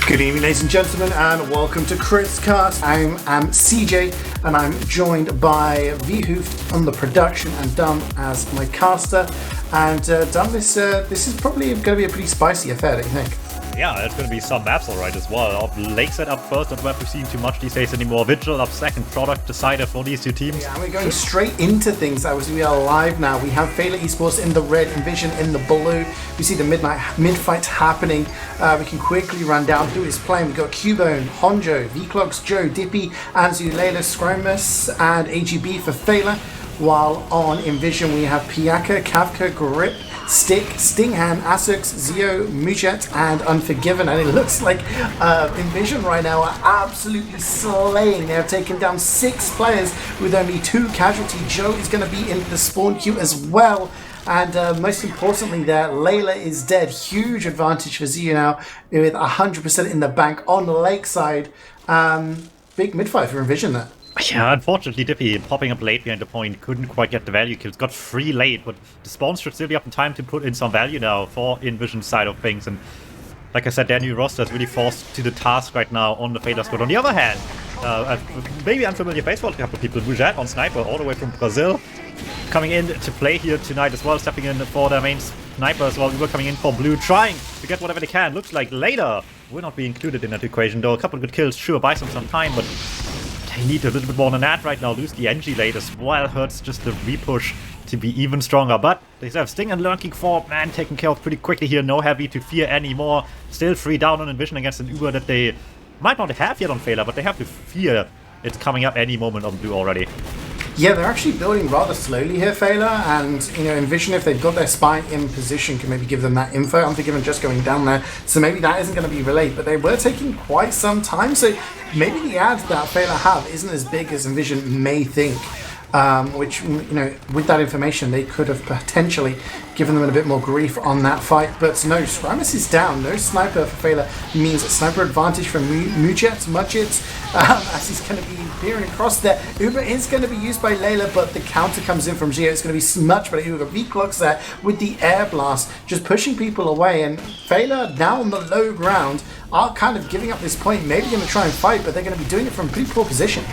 Good evening, ladies and gentlemen, and welcome to KritzKast. I am CeeJaey, and I'm joined by Wiethoofd on the production and DuMmTm as my caster. And DuMmTm, this is probably going to be a pretty spicy affair, don't you think? Yeah, it's going to be some maps alright as well. Lakeside up first, not worth seeing too much these days anymore. Vigil up second, product decider for these two teams. Yeah, and we're going straight into things. We are live now. We have Feila eSports in the red, inVision in the blue. We see the mid-fight happening. We can quickly run down who is playing. We've got Cubone, Honjo, Vclox, Joe, Dippy, Anzu, Layla, Scrymus, and AGB for Feila. While on inVision we have Piaka, Kavka, Grip, Stick, Stinghan, Asux, Zio, Mujet, and Unforgiven. And it looks like inVision right now are absolutely slaying. They have taken down 6 players with only 2 casualties. Joe is going to be in the spawn queue as well. And most importantly there, Layla is dead. Huge advantage for Zio now with 100% in the bank on Lakeside. Big mid-fight for inVision there. Yeah, unfortunately Dippy popping up late behind the point, couldn't quite get the value kills, got 3 late, but the spawns should still be up in time to put in some value now for inVision's side of things. And like I said, their new roster is really forced to the task right now on the Feila squad. On the other hand, maybe unfamiliar face for a couple of people, Mujet on Sniper all the way from Brazil, coming in to play here tonight as well, stepping in for their main sniper as well. We were coming in for blue, trying to get whatever they can. Looks like later will not be included in that equation, though a couple of good kills sure buys them some time, but they need a little bit more than that right now. Lose the NG late as well, hurts just the repush to be even stronger. But they have Sting and Lurking for man taken care of pretty quickly here. No heavy to fear anymore. Still 3 down on inVision against an Uber that they might not have yet on Feila, but they have to fear it's coming up any moment on blue already. Yeah, they're actually building rather slowly here, Feila, and inVision, if they've got their spy in position, can maybe give them that info. Unforgiven just going down there, so maybe that isn't going to be relayed, but they were taking quite some time, so maybe the ad that Feila have isn't as big as inVision may think. Which, with that information, they could have potentially given them a bit more grief on that fight. But no, Scrymus is down. No sniper for Feila means a sniper advantage for Mujet, as he's going to be peering across there. Uber is going to be used by Layla, but the counter comes in from Zio. It's going to be much better. Uber Vclox there with the air blast, just pushing people away. And Feila, now on the low ground, are kind of giving up this point. Maybe going to try and fight, but they're going to be doing it from a pretty poor position.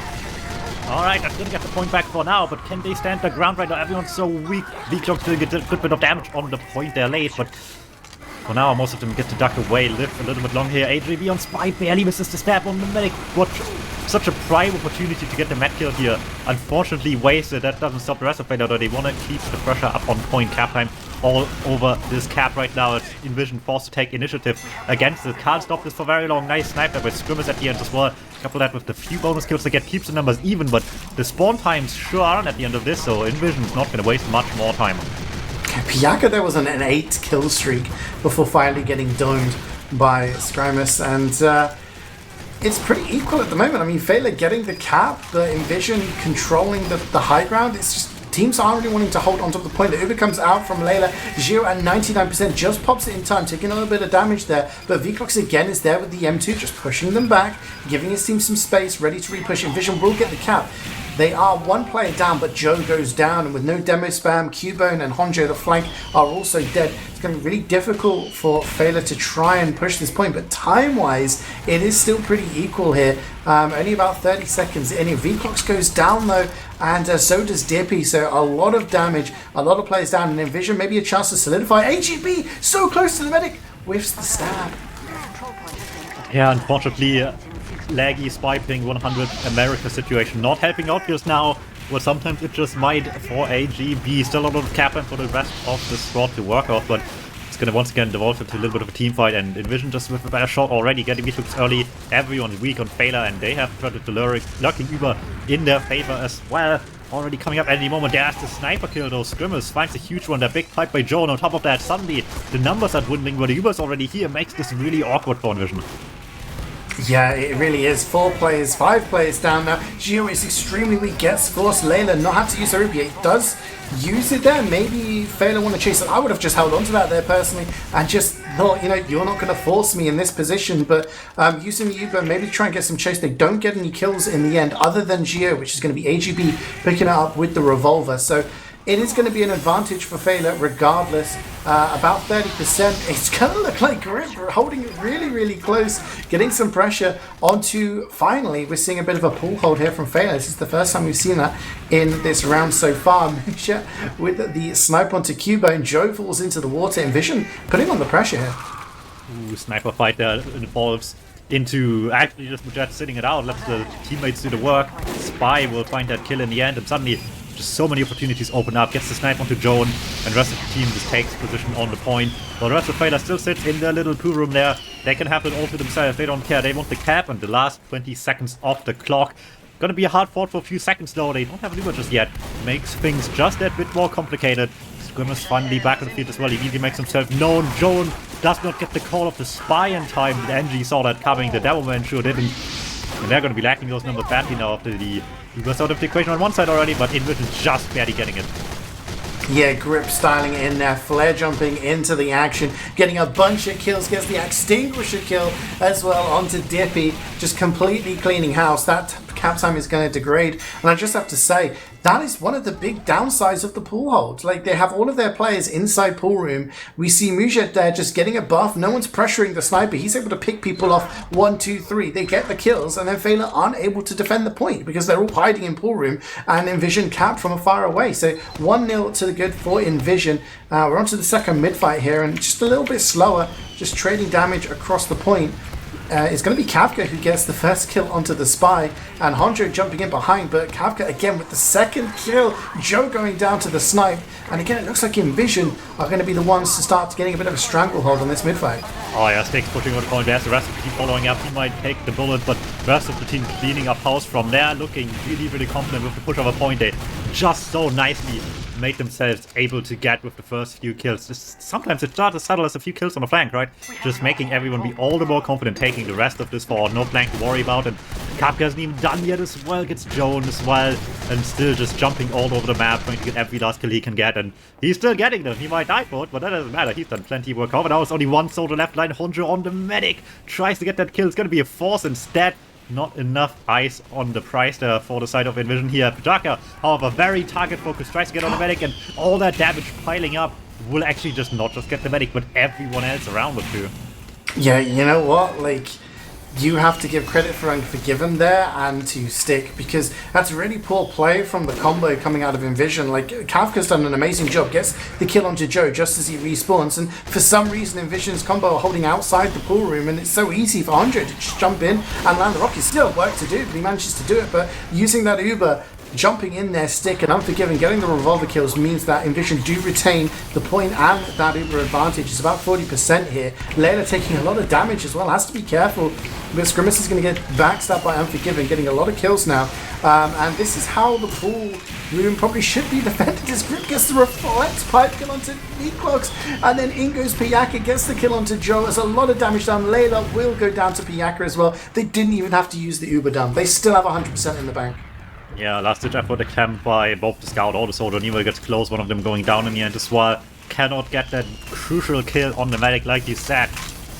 Alright, that's gonna get the point back for now, but can they stand the ground right now? Everyone's so weak. Vclox doing a good bit of damage on the point there late, but for now most of them get to duck away, live a little bit long here. AJB on Spy barely misses the stab on the medic. What such a prime opportunity to get the med kill here. Unfortunately wasted. That doesn't stop the rest of Feila, though. They want to keep the pressure up on point. Cap time all over this cap right now. It's inVision forced to take initiative against it. Can't stop this for very long. Nice sniper with Scrimmers at the end as well. Couple that with the few bonus kills they get, keeps the numbers even, but the spawn times sure aren't at the end of this, so inVision's not going to waste much more time. Piaka, there was an 8 kill streak before finally getting domed by Scrymus, and it's pretty equal at the moment. I mean, Feila getting the cap, the inVision controlling the high ground. It's just teams aren't really wanting to hold onto the point. The Uber comes out from Layla. Gio at 99% just pops it in time, taking a little bit of damage there. But Vclox again is there with the M2, just pushing them back, giving his team some space, ready to repush. inVision will get the cap. They are 1 player down, but Joe goes down, and with no demo spam, Cubone and Honjo, the flank, are also dead. It's going to be really difficult for Feila to try and push this point, but time-wise, it is still pretty equal here. Only about 30 seconds in. Vclox goes down, though, and so does Dippy, so a lot of damage, a lot of players down, and inVision maybe a chance to solidify. AGB, so close to the medic, whiffs the stab. Yeah, unfortunately, laggy Spy ping 100 America situation not helping out just now, but sometimes it just might for AGB. Still a lot of cap and for the rest of the squad to work off, but it's gonna once again devolve into a little bit of a team fight, and inVision just with a better shot already, getting Wiethoofd early. Everyone's weak on Feila, and they have started the Lurking Uber in their favor as well. Already coming up any moment. There's the sniper kill though. Scrimmers finds a huge one. That big fight by Joe, and on top of that, suddenly the numbers are dwindling, but the Uber's already here, makes this really awkward for inVision. Yeah, it really is. 4 players, 5 players down now. Gio is extremely weak, gets forced. Layla not have to use her Ruby. It does use it there. Maybe Feila want to chase it. I would have just held on to that there personally and just thought, you're not going to force me in this position. But using the Uber, maybe try and get some chase. They don't get any kills in the end other than Gio, which is going to be AGB picking it up with the revolver. So it is going to be an advantage for Feila regardless. About 30%. It's going to look like Grip holding it really, really close, getting some pressure onto. Finally, we're seeing a bit of a pull hold here from Feila. This is the first time we've seen that in this round so far. Misha with the snipe onto Cubone. Joe falls into the water. inVision putting on the pressure here. Ooh, sniper fight that involves into actually just Mujet sitting it out, lets the teammates do the work. Spy will find that kill in the end, and suddenly just so many opportunities open up. Gets the snipe onto Joan, and the rest of the team just takes position on the point. While the rest of Feila still sits in their little pool room there. They can have it all to themselves. They don't care. They want the cap and the last 20 seconds off the clock. Gonna be a hard fought for a few seconds though. They don't have an Uber just yet. Makes things just that bit more complicated. Grimace finally back on the field as well. He immediately makes himself known. Joan does not get the call of the spy in time. NG saw that coming. The DuMmTm sure didn't. And they're going to be lacking those numbers badly now after the Ubers out of the equation on one side already, but inVision just barely getting it. Yeah, Grip styling in there, flare jumping into the action, getting a bunch of kills, gets the extinguisher kill as well onto Dippy, just completely cleaning house. That cap time is going to degrade, and I just have to say, that is one of the big downsides of the pool hold. Like, they have all of their players inside pool room. We see Mujet there just getting a buff. No one's pressuring the sniper. He's able to pick people off 1, 2, 3. They get the kills, and then Feila aren't able to defend the point because they're all hiding in pool room, and inVision capped from far away. So 1-0 to the good for inVision. We're on to the second mid-fight here, and just a little bit slower, just trading damage across the point. It's going to be Kafka who gets the first kill onto the spy, and Honjo jumping in behind, but Kafka again with the second kill. Joe going down to the snipe, and again it looks like inVision are going to be the ones to start getting a bit of a stranglehold on this mid-fight. Oh yeah, Sticks pushing on the point. There's the rest of the team following up. He might take the bullet, but the rest of the team cleaning up house from there, looking really, really confident with the push of a point. They just so nicely made themselves able to get with the first few kills. Sometimes it's not as subtle as a few kills on the flank, right? Just making everyone be all the more confident taking the rest of this forward. No flank to worry about, and Kafka hasn't even done yet as well. Gets Joan as well, and still just jumping all over the map, trying to get every last kill he can get, and he's still getting them. He might die for it, but that doesn't matter. He's done plenty of work. However, now it's only one soldier left line. Honjo on the medic tries to get that kill. It's gonna be a force instead. Not enough eyes on the price there for the side of inVision here. Pajaka, however, very target focused, tries to get on the medic, and all that damage piling up will actually just not just get the medic, but everyone else around it too. Yeah, you know what? Like, you have to give credit for Unforgiven there and to Stick, because that's really poor play from the combo coming out of inVision. Like, Kafka's done an amazing job, gets the kill onto Joe just as he respawns, and for some reason inVision's combo are holding outside the pool room, and it's so easy for Andre to just jump in and land the rocket. Still work to do, but he manages to do it. But using that Uber, jumping in there, Stick and Unforgiven, getting the revolver kills means that inVision do retain the point and that Uber advantage. It's about 40% here. Layla taking a lot of damage as well, has to be careful. But Grimace is going to get backstabbed by Unforgiven, getting a lot of kills now. And this is how the pool room probably should be defended, as Grip gets the reflex pipe kill onto Meatclogs, and then in goes Piyaka, gets the kill onto Joe. There's a lot of damage done. Layla will go down to Piyaka as well. They didn't even have to use the Uber done. They still have 100% in the bank. Yeah, last-ditch effort attempt by both the Scout or the Soldier. Nemo gets close, one of them going down in the end as well. Cannot get that crucial kill on the medic, like you said.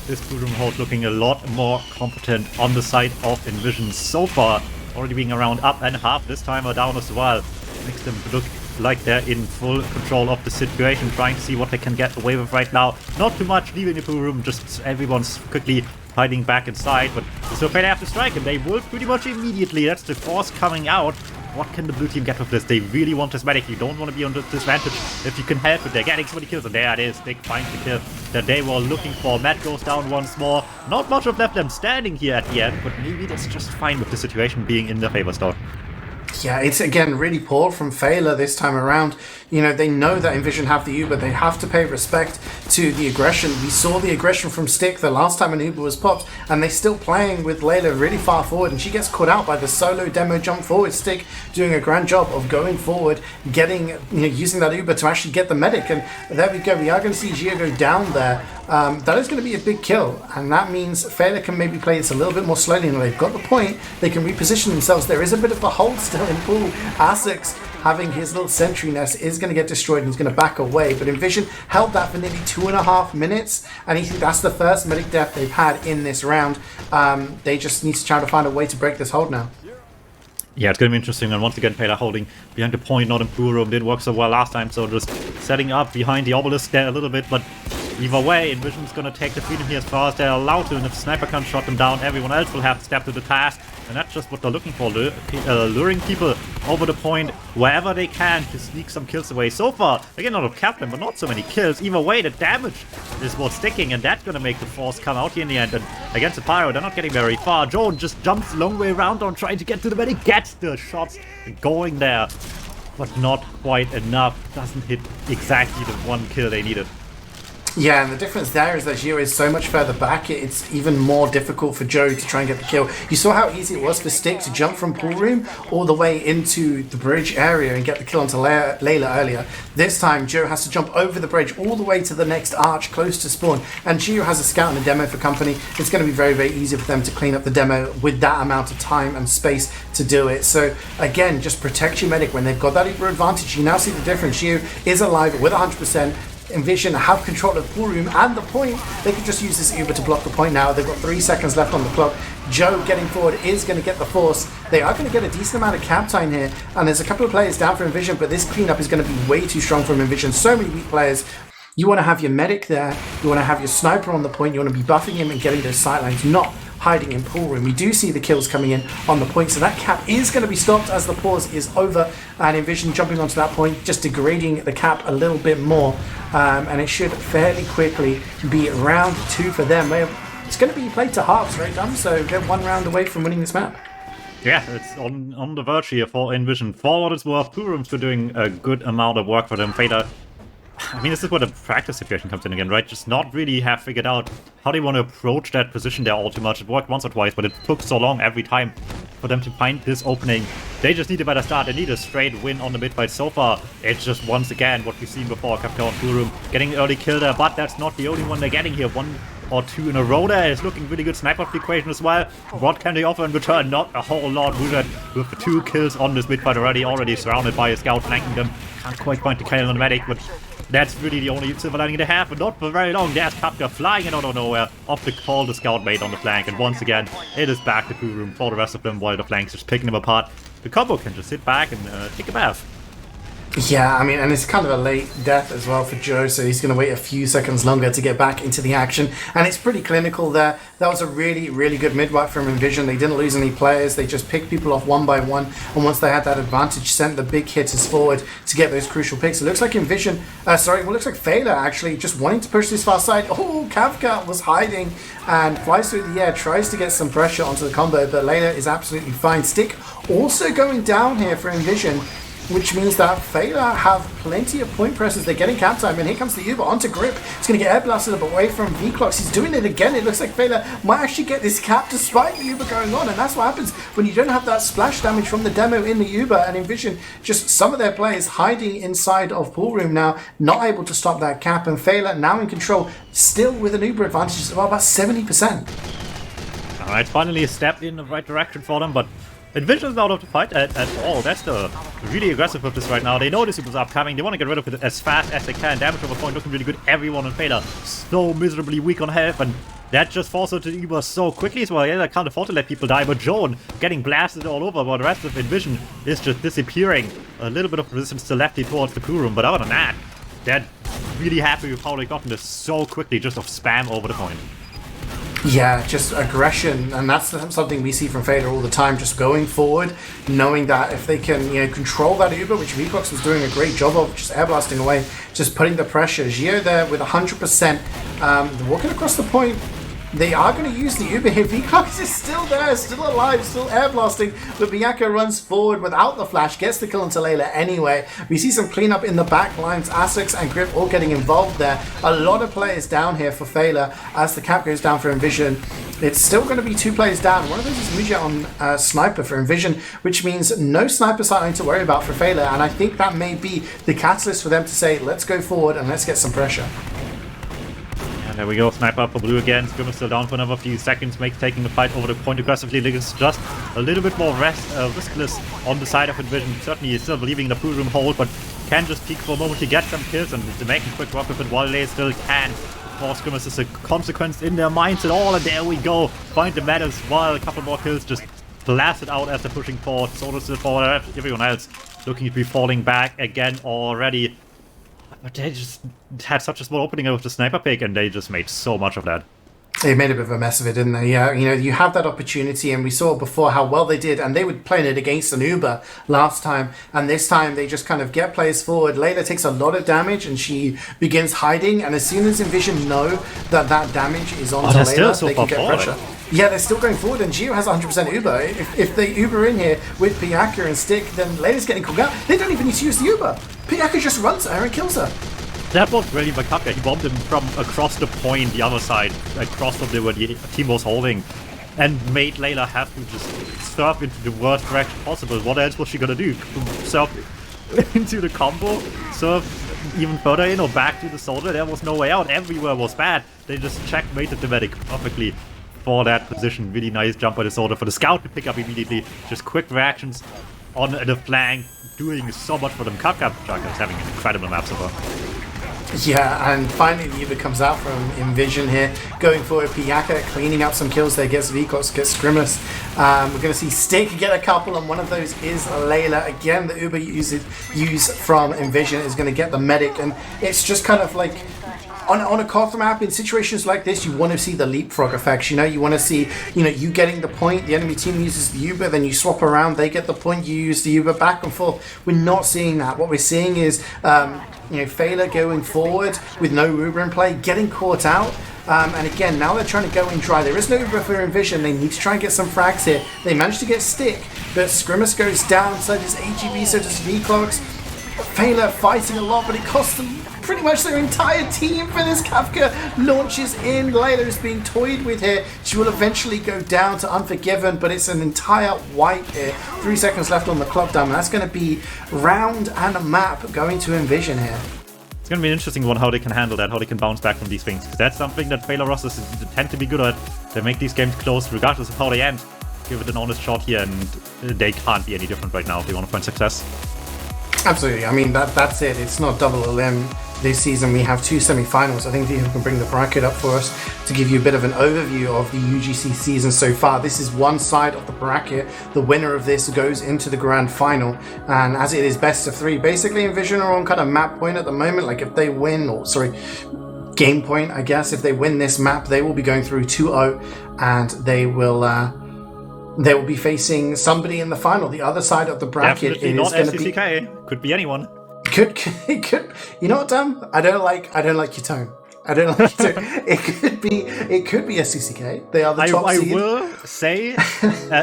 This pool room hold looking a lot more competent on the side of inVision so far. Already being around up and half this time or down as well. Makes them look like they're in full control of the situation, trying to see what they can get away with right now. Not too much leaving the pool room, just everyone's quickly hiding back inside, but so they have to strike him. They will pretty much immediately. That's the force coming out. What can the blue team get with this? They really want this medic. You don't want to be on disadvantage if you can help it. They're getting so many kills, and there it is. They find the kill that they were looking for. Matt goes down once more. Not much of left them standing here at the end, but maybe that's just fine with the situation being in their favor still. Yeah, it's again really poor from Feila this time around. You know, they know that inVision have the Uber. They have to pay respect to the aggression. We saw the aggression from Stick the last time an Uber was popped, and they're still playing with Layla really far forward, and she gets caught out by the solo demo jump forward. Stick doing a grand job of going forward, getting, using that Uber to actually get the medic, and there we go. We are going to see Gia go down there. That is going to be a big kill, and that means Feila can maybe play this a little bit more slowly, and they've got the point. They can reposition themselves. There is a bit of a hold still in pool. Asics having his little sentry nest is going to get destroyed, and he's going to back away, but inVision held that for nearly 2.5 minutes, and I think that's the first medic death they've had in this round. They just need to try to find a way to break this hold now. Yeah, it's going to be interesting. And once again, Feila holding behind the point, not in pool room. Didn't work so well last time, so just setting up behind the obelisk there a little bit. But either way, inVision's going to take the freedom here as far as they're allowed to. And if Sniper can't shot them down, everyone else will have to step to the task. And that's just what they're looking for, luring people over the point wherever they can to sneak some kills away. So far, again, not of Captain, but not so many kills. Either way, the damage is what's sticking, and that's going to make the force come out here in the end. And against the Pyro, they're not getting very far. Joan just jumps a long way around on trying to get to the medic, gets the shots going there, but not quite enough. Doesn't hit exactly the one kill they needed. Yeah, and the difference there is that Gio is so much further back, it's even more difficult for Joe to try and get the kill. You saw how easy it was for Stick to jump from pool room all the way into the bridge area and get the kill onto Layla earlier. This time, Joe has to jump over the bridge all the way to the next arch close to spawn, and Gio has a scout and a demo for company. It's going to be very, very easy for them to clean up the demo with that amount of time and space to do it. So again, just protect your medic when they've got that Uber advantage. You now see the difference. Gio is alive with 100%. inVision have control of the pool room and the point. They can just use this Uber to block the point now. They've got 3 seconds left on the clock. Joe getting forward is going to get the force. They are going to get a decent amount of cap time here, and there's a couple of players down for inVision, but this cleanup is going to be way too strong from inVision. So many weak players. You want to have your medic there, you want to have your sniper on the point, you want to be buffing him and getting those sightlines, not hiding in pool room. We do see the kills coming in on the point, so that cap is going to be stopped as the pause is over, and inVision jumping onto that point, just degrading the cap a little bit more, and it should fairly quickly be round 2 for them. It's going to be played to halves, right, Dum? So they're 1 round away from winning this map. Yeah, it's on the verge here for inVision. For what it's worth, pool room's been doing a good amount of work for them. Feila, I mean, this is where the practice situation comes in again, right? Just not really have figured out how they want to approach that position there all too much. It worked once or twice, but it took so long every time for them to find this opening. They just need a better start. They need a straight win on the mid fight. So far, it's just once again what we've seen before. Captain on pool room getting an early kill there, but that's not the only one they're getting here. 1 or 2 in a row there. It's looking really good. Sniper equation as well. What can they offer in return? Not a whole lot. Wiethoofd with 2 kills on this mid fight already surrounded by a scout flanking them. Can't quite find the kill on the medic, but that's really the only silver lining they have, but not for very long. There's Kapka flying in out of nowhere off the call the scout made on the flank, and once again, it is back to pool room for the rest of them while the flank's just picking them apart. The combo can just sit back and take a bath. Yeah, I mean, and it's kind of a late death as well for Joe, so he's going to wait a few seconds longer to get back into the action, and it's pretty clinical there. That was a really, really good mid-wipe from inVision. They didn't lose any players, they just picked people off one by one, and once they had that advantage, sent the big hitters forward to get those crucial picks. It looks like inVision, looks like Feila actually just wanting to push this far side. Oh, Kavka was hiding and flies through the air, tries to get some pressure onto the combo, but Layla is absolutely fine. Stick also going down here for inVision, which means that Feila have plenty of point presses. They're getting cap time, and here comes the Uber onto Grip. It's going to get air blasted away from V-Clocks. He's doing it again. It looks like Feila might actually get this cap despite the Uber going on, and that's what happens when you don't have that splash damage from the demo in the Uber, and inVision, just some of their players hiding inside of pool room now, not able to stop that cap, and Feila now in control, still with an Uber advantage of about 70%. Alright, finally a step in the right direction for them, but inVision is not out of the fight at all. That's the really aggressive with this right now. They know this is upcoming. They want to get rid of it as fast as they can. Damage over point looking really good. Everyone on Feila so miserably weak on health, and that just forces the Uber so quickly as well. Yeah, I can't afford to let people die, but Joan getting blasted all over, while the rest of inVision is just disappearing. A little bit of resistance still left towards the pool room, but other than that, they're really happy with how they gotten this so quickly, just of spam over the point. Yeah, just aggression, and that's something we see from Feila all the time, just going forward, knowing that if they can, control that Uber, which V-Clocks was doing a great job of, just air blasting away, just putting the pressure. Gio there with 100%, walking across the point. They are going to use the Uber here. V-Clocks is still there, still alive, still air blasting, but Byaku runs forward without the flash, gets the kill onto Layla anyway. We see some cleanup in the back lines. Asix and Grip all getting involved there. A lot of players down here for Feila as the cap goes down for inVision. It's still going to be 2 players down. One of those is Muja on Sniper for inVision, which means no Sniper sighting to worry about for Feila, and I think that may be the catalyst for them to say, let's go forward and let's get some pressure. There we go, sniper up for blue again. Scrim is still down for another few seconds, taking the fight over the point aggressively. It's just a little bit more riskless on the side of inVision. Certainly is still believing the pool room hold, but can just peek for a moment to get some kills and to make a quick work with it while they still can. More scrimmers is a consequence in their minds at all, and there we go. Find the medals while a couple more kills just blasted out as they're pushing forward. Soldier still forward, everyone else looking to be falling back again already. But they just had such a small opening with the sniper pick, and they just made so much of that. They made a bit of a mess of it, didn't they? Yeah, you know, you have that opportunity, and we saw before how well they did, and they were playing it against an Uber last time, and this time they just kind of get players forward. Layla takes a lot of damage, and she begins hiding, and as soon as inVision know that that damage is onto Layla, they can get pressure. Yeah, they're still going forward, and Gio has 100% Uber. If they Uber in here with Pyaka and Stick, then Layla's getting called out. They don't even need to use the Uber. Pyaka just runs at her and kills her. That was really Vakaka. He bombed him from across the point, the other side, across from where the team was holding, and made Layla have to just surf into the worst direction possible. What else was she gonna do? Surf into the combo? Surf even further in or back to the soldier? There was no way out. Everywhere was bad. They just checkmated the medic perfectly for that position. Really nice jump by the soldier for the scout to pick up immediately. Just quick reactions on the flank, doing so much for them. KritzKast is having an incredible map so far. Yeah, and finally the Uber comes out from inVision here, going forward. Pyaka cleaning up some kills there, gets Vicox, gets Grimace. We're going to see Stick get a couple, and one of those is Layla. Again, the Uber use from inVision is going to get the medic, and it's just kind of like on a Koth map, in situations like this, you want to see the leapfrog effects. You know, you want to see, you know, you getting the point, the enemy team uses the Uber, then you swap around, they get the point, you use the Uber, back and forth. We're not seeing that. What we're seeing is, you know, Feila going forward with no Uber in play, getting caught out. And again, now they're trying to go in dry. There is no Uber for inVision. They need to try and get some frags here. They managed to get Stick, but Scrimus goes down, so does AGB, so does Vicox. Feila fighting a lot, but it costs them pretty much their entire team for this. Kafka launches in. Layla is being toyed with here. She will eventually go down to Unforgiven, but it's an entire wipe here. 3 seconds left on the clock, and that's going to be round and a map going to inVision here. It's going to be an interesting one how they can handle that, how they can bounce back from these things, because that's something that Feila rosters tend to be good at. They make these games close regardless of how they end. Give it an honest shot here, and they can't be any different right now if they want to find success. Absolutely. I mean, that's it. It's not double LM this season. We have 2 semi-finals. I think Viethoofd can bring the bracket up for us to give you a bit of an overview of the UGC season so far. This is one side of the bracket. The winner of this goes into the grand final. And as it is best of 3, basically inVision are on kind of map point at the moment. Like if they win, or sorry, game point, I guess. If they win this map, they will be going through 2-0, and they will be facing somebody in the final. The other side of the bracket Definitely is going to be CeeJaey. Could be anyone. Could you know what, Dum? I don't like your tone. I don't like your tone. It could be a CeeJaey. They are the top seed. I will say,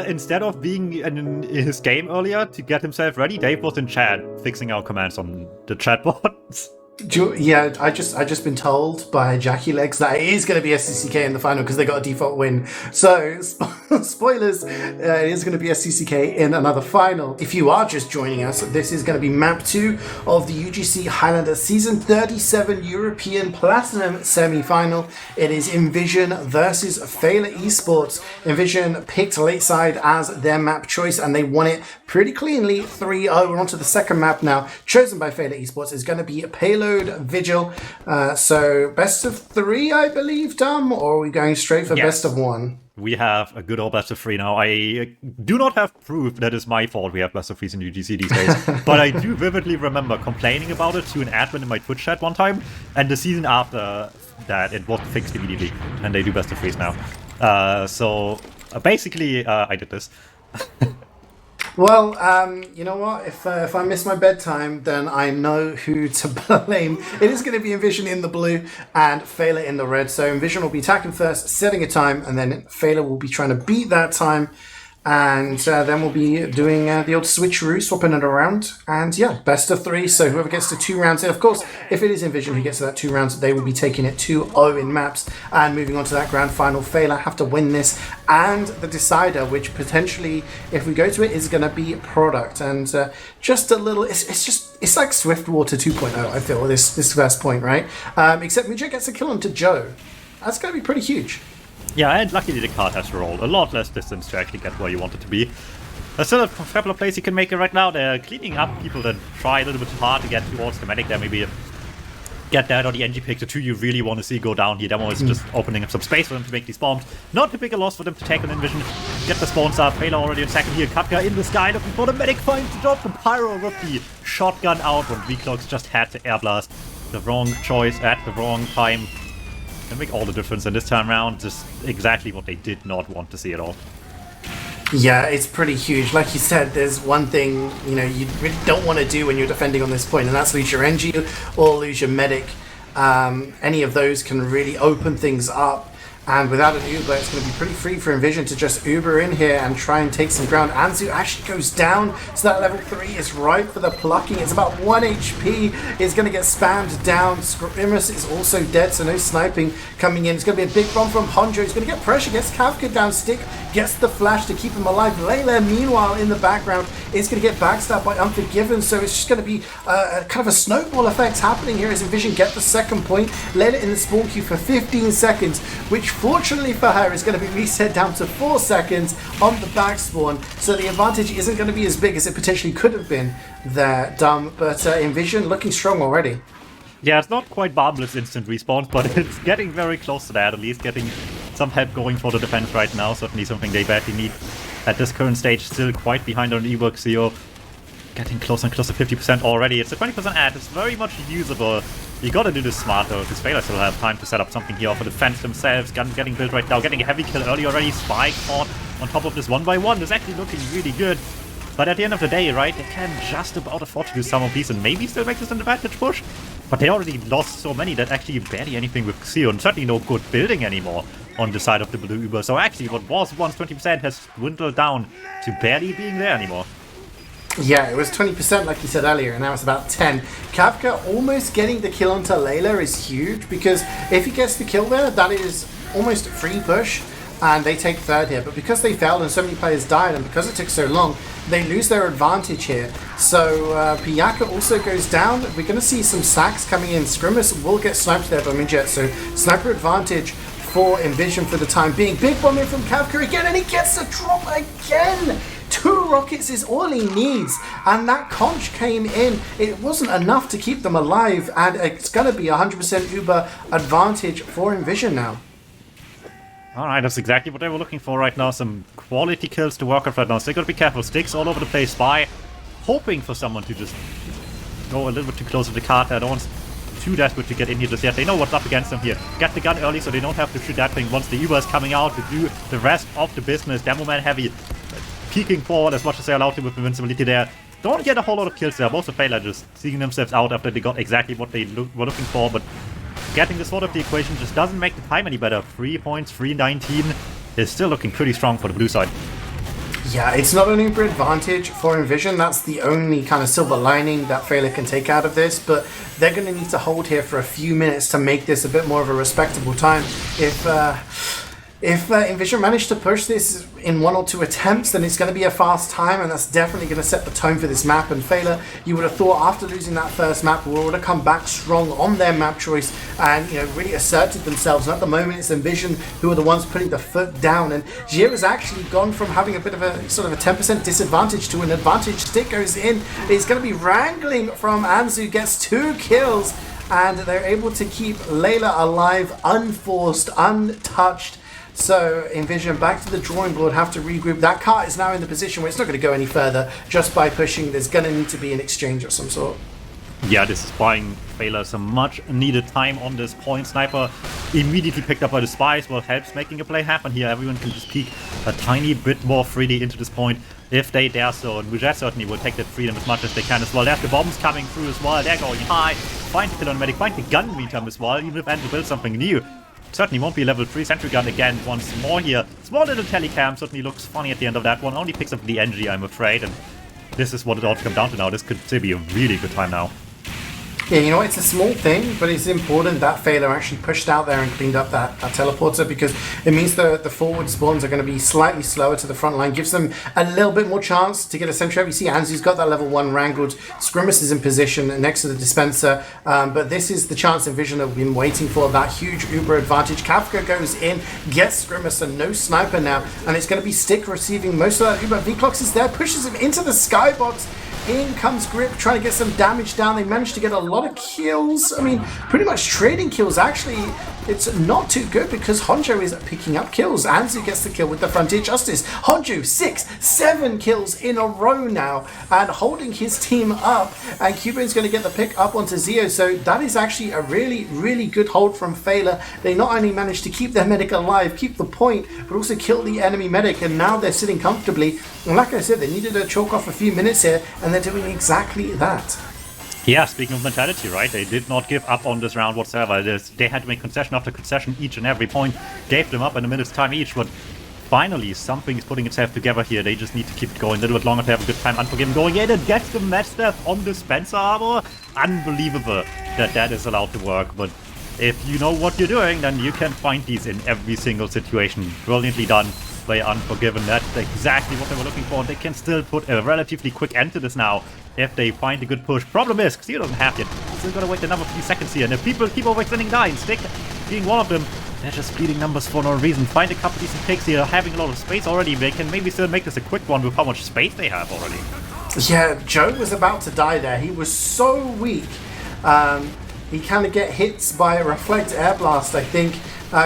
instead of being in his game earlier to get himself ready, Dave was in chat fixing our commands on the chat bots. Yeah, I just been told by Jackie Legs that it is going to be a CeeJaey in the final because they got a default win. So, spoilers, it is going to be a CeeJaey in another final. If you are just joining us, this is going to be map 2 of the UGC Highlander Season 37 European Platinum semi-final. It is inVision versus Feila eSports. inVision picked Lakeside as their map choice, and they won it pretty cleanly, 3-0. We're on to the second map now, chosen by Feila eSports. Is going to be Payload Vigil. So best of 3, I believe, Dum, or are we going straight for best of 1? We have a good old best of 3 now. I do not have proof that it's my fault we have best of 3s in UGC these days, but I do vividly remember complaining about it to an admin in my Twitch chat one time, and the season after that it was fixed immediately, and they do best of 3s now. So basically, I did this. Well, you know what? If I miss my bedtime, then I know who to blame. It is going to be inVision in the blue and Feila in the red. So inVision will be attacking first, setting a time, and then Feila will be trying to beat that time. And then we'll be doing the old switcheroo, swapping it around. And yeah, best of 3. So whoever gets to 2 rounds, and of course, if it is inVision who gets to that 2 rounds, they will be taking it 2-0 in maps. And moving on to that grand final, Feila have to win this. And the decider, which potentially, if we go to it, is going to be product. And just a little, it's like Swiftwater 2.0, I feel, this first point, right? Except Muja gets a kill onto Joe. That's going to be pretty huge. Yeah, and luckily the card has rolled a lot less distance to actually get where you want it to be. There's still a couple of plays you can make it right now. They're cleaning up people that try a little bit hard to get towards the medic there. Maybe get that or the NG pick, the two you really want to see go down here. Demo is just opening up some space for them to make these bombs. Not too big a loss for them to take on inVision. Get the spawns up. Feila already in second here. Kapka in the sky looking for the medic, finds the drop from Pyro with the shotgun out when Vclox just had to air blast. The wrong choice at the wrong time. Can make all the difference, and this time around, just exactly what they did not want to see at all. Yeah, it's pretty huge. Like you said, there's one thing, you know, you really don't want to do when you're defending on this point, and that's lose your NG or lose your medic. Any of those can really open things up. And without an Uber, it's going to be pretty free for inVision to just Uber in here and try and take some ground. Anzu actually goes down, so that level 3 is ripe for the plucking. It's about 1 HP. It's going to get spammed down. Skrimus is also dead, so no sniping coming in. It's going to be a big bomb from Honjo. He's going to get pressure, gets Kafka down, Stick gets the flash to keep him alive. Layla, meanwhile, in the background, is going to get backstabbed by Unforgiven, so it's just going to be kind of a snowball effect happening here as inVision get the second point. Layla in the spawn queue for 15 seconds, which fortunately for her is going to be reset down to 4 seconds on the back spawn, so the advantage isn't going to be as big as it potentially could have been there, Dum, but inVision looking strong already. Yeah, it's not quite Barbless instant respawns, but it's getting very close to that, at least getting some help going for the defense right now, certainly something they badly need at this current stage, still quite behind on Ewok Zeo. Getting close and close to 50% already. It's a 20% ad. It's very much usable. You gotta do this smart though, because Feila still have time to set up something here for defense themselves. Gun getting built right now, getting a heavy kill early already. Spike caught on top of this 1x1 is actually looking really good. But at the end of the day, right, they can just about afford to do some of these and maybe still make this an advantage push. But they already lost so many that actually barely anything with Zeo, and certainly no good building anymore on the side of the Blue Uber. So actually what was once 20% has dwindled down to barely being there anymore. Yeah, it was 20% like you said earlier, and now it's about 10. Kafka almost getting the kill onto Layla is huge, because if he gets the kill there, that is almost a free push, and they take third here. But because they failed and so many players died, and because it took so long, they lose their advantage here. So Piyaka also goes down. We're going to see some sacks coming in. Skrimus will get sniped there by Midget, so sniper advantage for inVision for the time being. Big bomb in from Kafka again, and he gets a drop again! 2 rockets is all he needs, and that conch came in. It wasn't enough to keep them alive, and it's going to be 100% Uber advantage for inVision now. Alright, that's exactly what they were looking for right now. Some quality kills to work with right now. So they gotta be careful. Sticks all over the place. Spy hoping for someone to just go a little bit too close to the cart. I don't want too desperate to get in here just yet. They know what's up against them here. Get the gun early so they don't have to shoot that thing once the Uber is coming out to do the rest of the business. DuMmTm heavy. Peeking forward as much as they're allowed to with invincibility there. Don't get a whole lot of kills there. Most of Feila just seeing themselves out after they got exactly what they were looking for, but getting this out of the equation just doesn't make the time any better. 3 points, 319 is still looking pretty strong for the blue side. Yeah, it's not an Uber advantage for inVision. That's the only kind of silver lining that Feila can take out of this, but they're going to need to hold here for a few minutes to make this a bit more of a respectable time. If inVision managed to push this in 1 or 2 attempts, then it's going to be a fast time, and that's definitely going to set the tone for this map. And Feila, you would have thought after losing that first map, would have come back strong on their map choice and, you know, really asserted themselves. And at the moment, it's inVision who are the ones putting the foot down. And Jir has actually gone from having a bit of a sort of a 10% disadvantage to an advantage. Stick goes in. He's going to be wrangling from Anzu, gets 2 kills, and they're able to keep Layla alive, unforced, untouched. So inVision back to the drawing board, have to regroup. That cart is now in the position where it's not going to go any further just by pushing. There's going to need to be an exchange of some sort. Yeah, this is buying Feila some much needed time on this point. Sniper immediately picked up by the spies, well, helps making a play happen here. Everyone can just peek a tiny bit more freely into this point if they dare so. And Vigil certainly will take that freedom as much as they can as well. There's the bombs coming through as well. They're going high. Find the kill on medic, find the gun meter as well, even if Ant will build something new. Certainly won't be level 3 sentry gun again once more here. Small little telecam certainly looks funny at the end of that one. Only picks up the NG, I'm afraid. And this is what it ought to come down to now. This could still be a really good time now. Yeah, you know, it's a small thing, but it's important that Feila actually pushed out there and cleaned up that teleporter, because it means the forward spawns are going to be slightly slower to the front line, gives them a little bit more chance to get a sentry. You see Anzu's got that level 1 wrangled. Skrimus is in position next to the dispenser, but this is the chance inVision have been waiting for, that huge Uber advantage. Kafka goes in, gets Skrimus, and no sniper now, and it's going to be Stick receiving most of that Uber. Vclox is there, pushes him into the skybox. in comes Grip, trying to get some damage down. They managed to get a lot of kills. I mean, pretty much trading kills. Actually, it's not too good because Honjo is picking up kills. Anzu gets the kill with the Frontier Justice. Honjo, 6-7 kills in a row now and holding his team up. And Cuban's going to get the pick up onto Zeo. So that is actually a really, really good hold from Feila. They not only managed to keep their medic alive, keep the point, but also kill the enemy medic. And now they're sitting comfortably. And like I said, they needed to chalk off a few minutes here, and they're doing exactly that. Yeah, speaking of mentality, right? They did not give up on this round whatsoever. They had to make concession after concession each and every point. Gave them up in a minute's time each, but finally something is putting itself together here. They just need to keep it going a little bit longer to have a good time. Unforgiven going in and gets the match death on the Spencer armor. Unbelievable that is allowed to work, but if you know what you're doing, then you can find these in every single situation. Brilliantly done by Unforgiven. That's exactly what they were looking for. They can still put a relatively quick end to this now if they find a good push. Problem is, Xeo doesn't have it. Still gotta wait another few seconds here. And if people keep overextending dying, Stick being one of them, they're just bleeding numbers for no reason. Find a couple decent picks here, having a lot of space already. They can maybe still make this a quick one with how much space they have already. Yeah, Joe was about to die there. He was so weak. He kind of get hits by a reflect air blast, I think.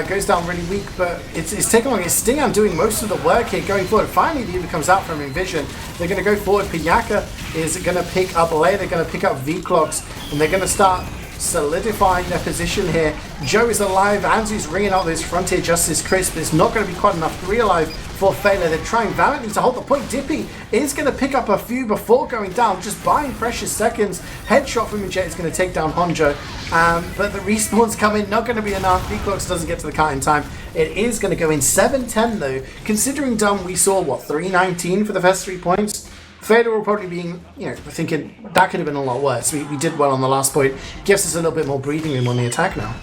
Goes down really weak, but it's taking long. It's Stingan doing most of the work here going forward. Finally, the Uber comes out from inVision. They're going to go forward. Piyaka is going to pick up Lay. They're going to pick up V-Clocks, and they're going to start solidifying their position here. Joe is alive. Anzu's ringing out those Frontier Justice Crisp, but it's not going to be quite enough. 3 alive for Feila. They're trying valiantly to hold the point. Dippy is going to pick up a few before going down, just buying precious seconds. Headshot from Jet is going to take down Honjo, but the respawns come in, not going to be enough. V-Clocks doesn't get to the cut in time. It is going to go in 7-10 though. Considering we saw, what, 319 for the first 3 points? Feila will probably be, thinking that could have been a lot worse. We did well on the last point. Gives us a little bit more breathing room on the attack now.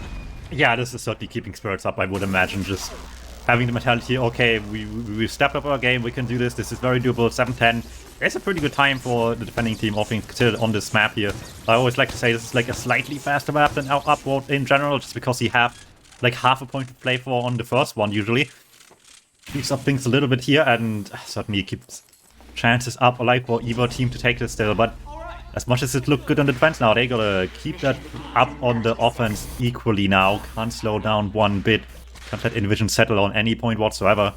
Yeah, this is certainly keeping spirits up, I would imagine. Just having the mentality, okay, we stepped up our game, we can do this. This is very doable. 7-10. It's a pretty good time for the defending team offering considered on this map here. I always like to say this is like a slightly faster map than our Upward in general, just because you have like half a point to play for on the first one usually. Keeps up things a little bit here, and certainly keeps chances up alive for either team to take this still, but as much as it looked good on the defense now, they gotta keep that up on the offense equally now. Can't slow down one bit. Can't let inVision settle on any point whatsoever.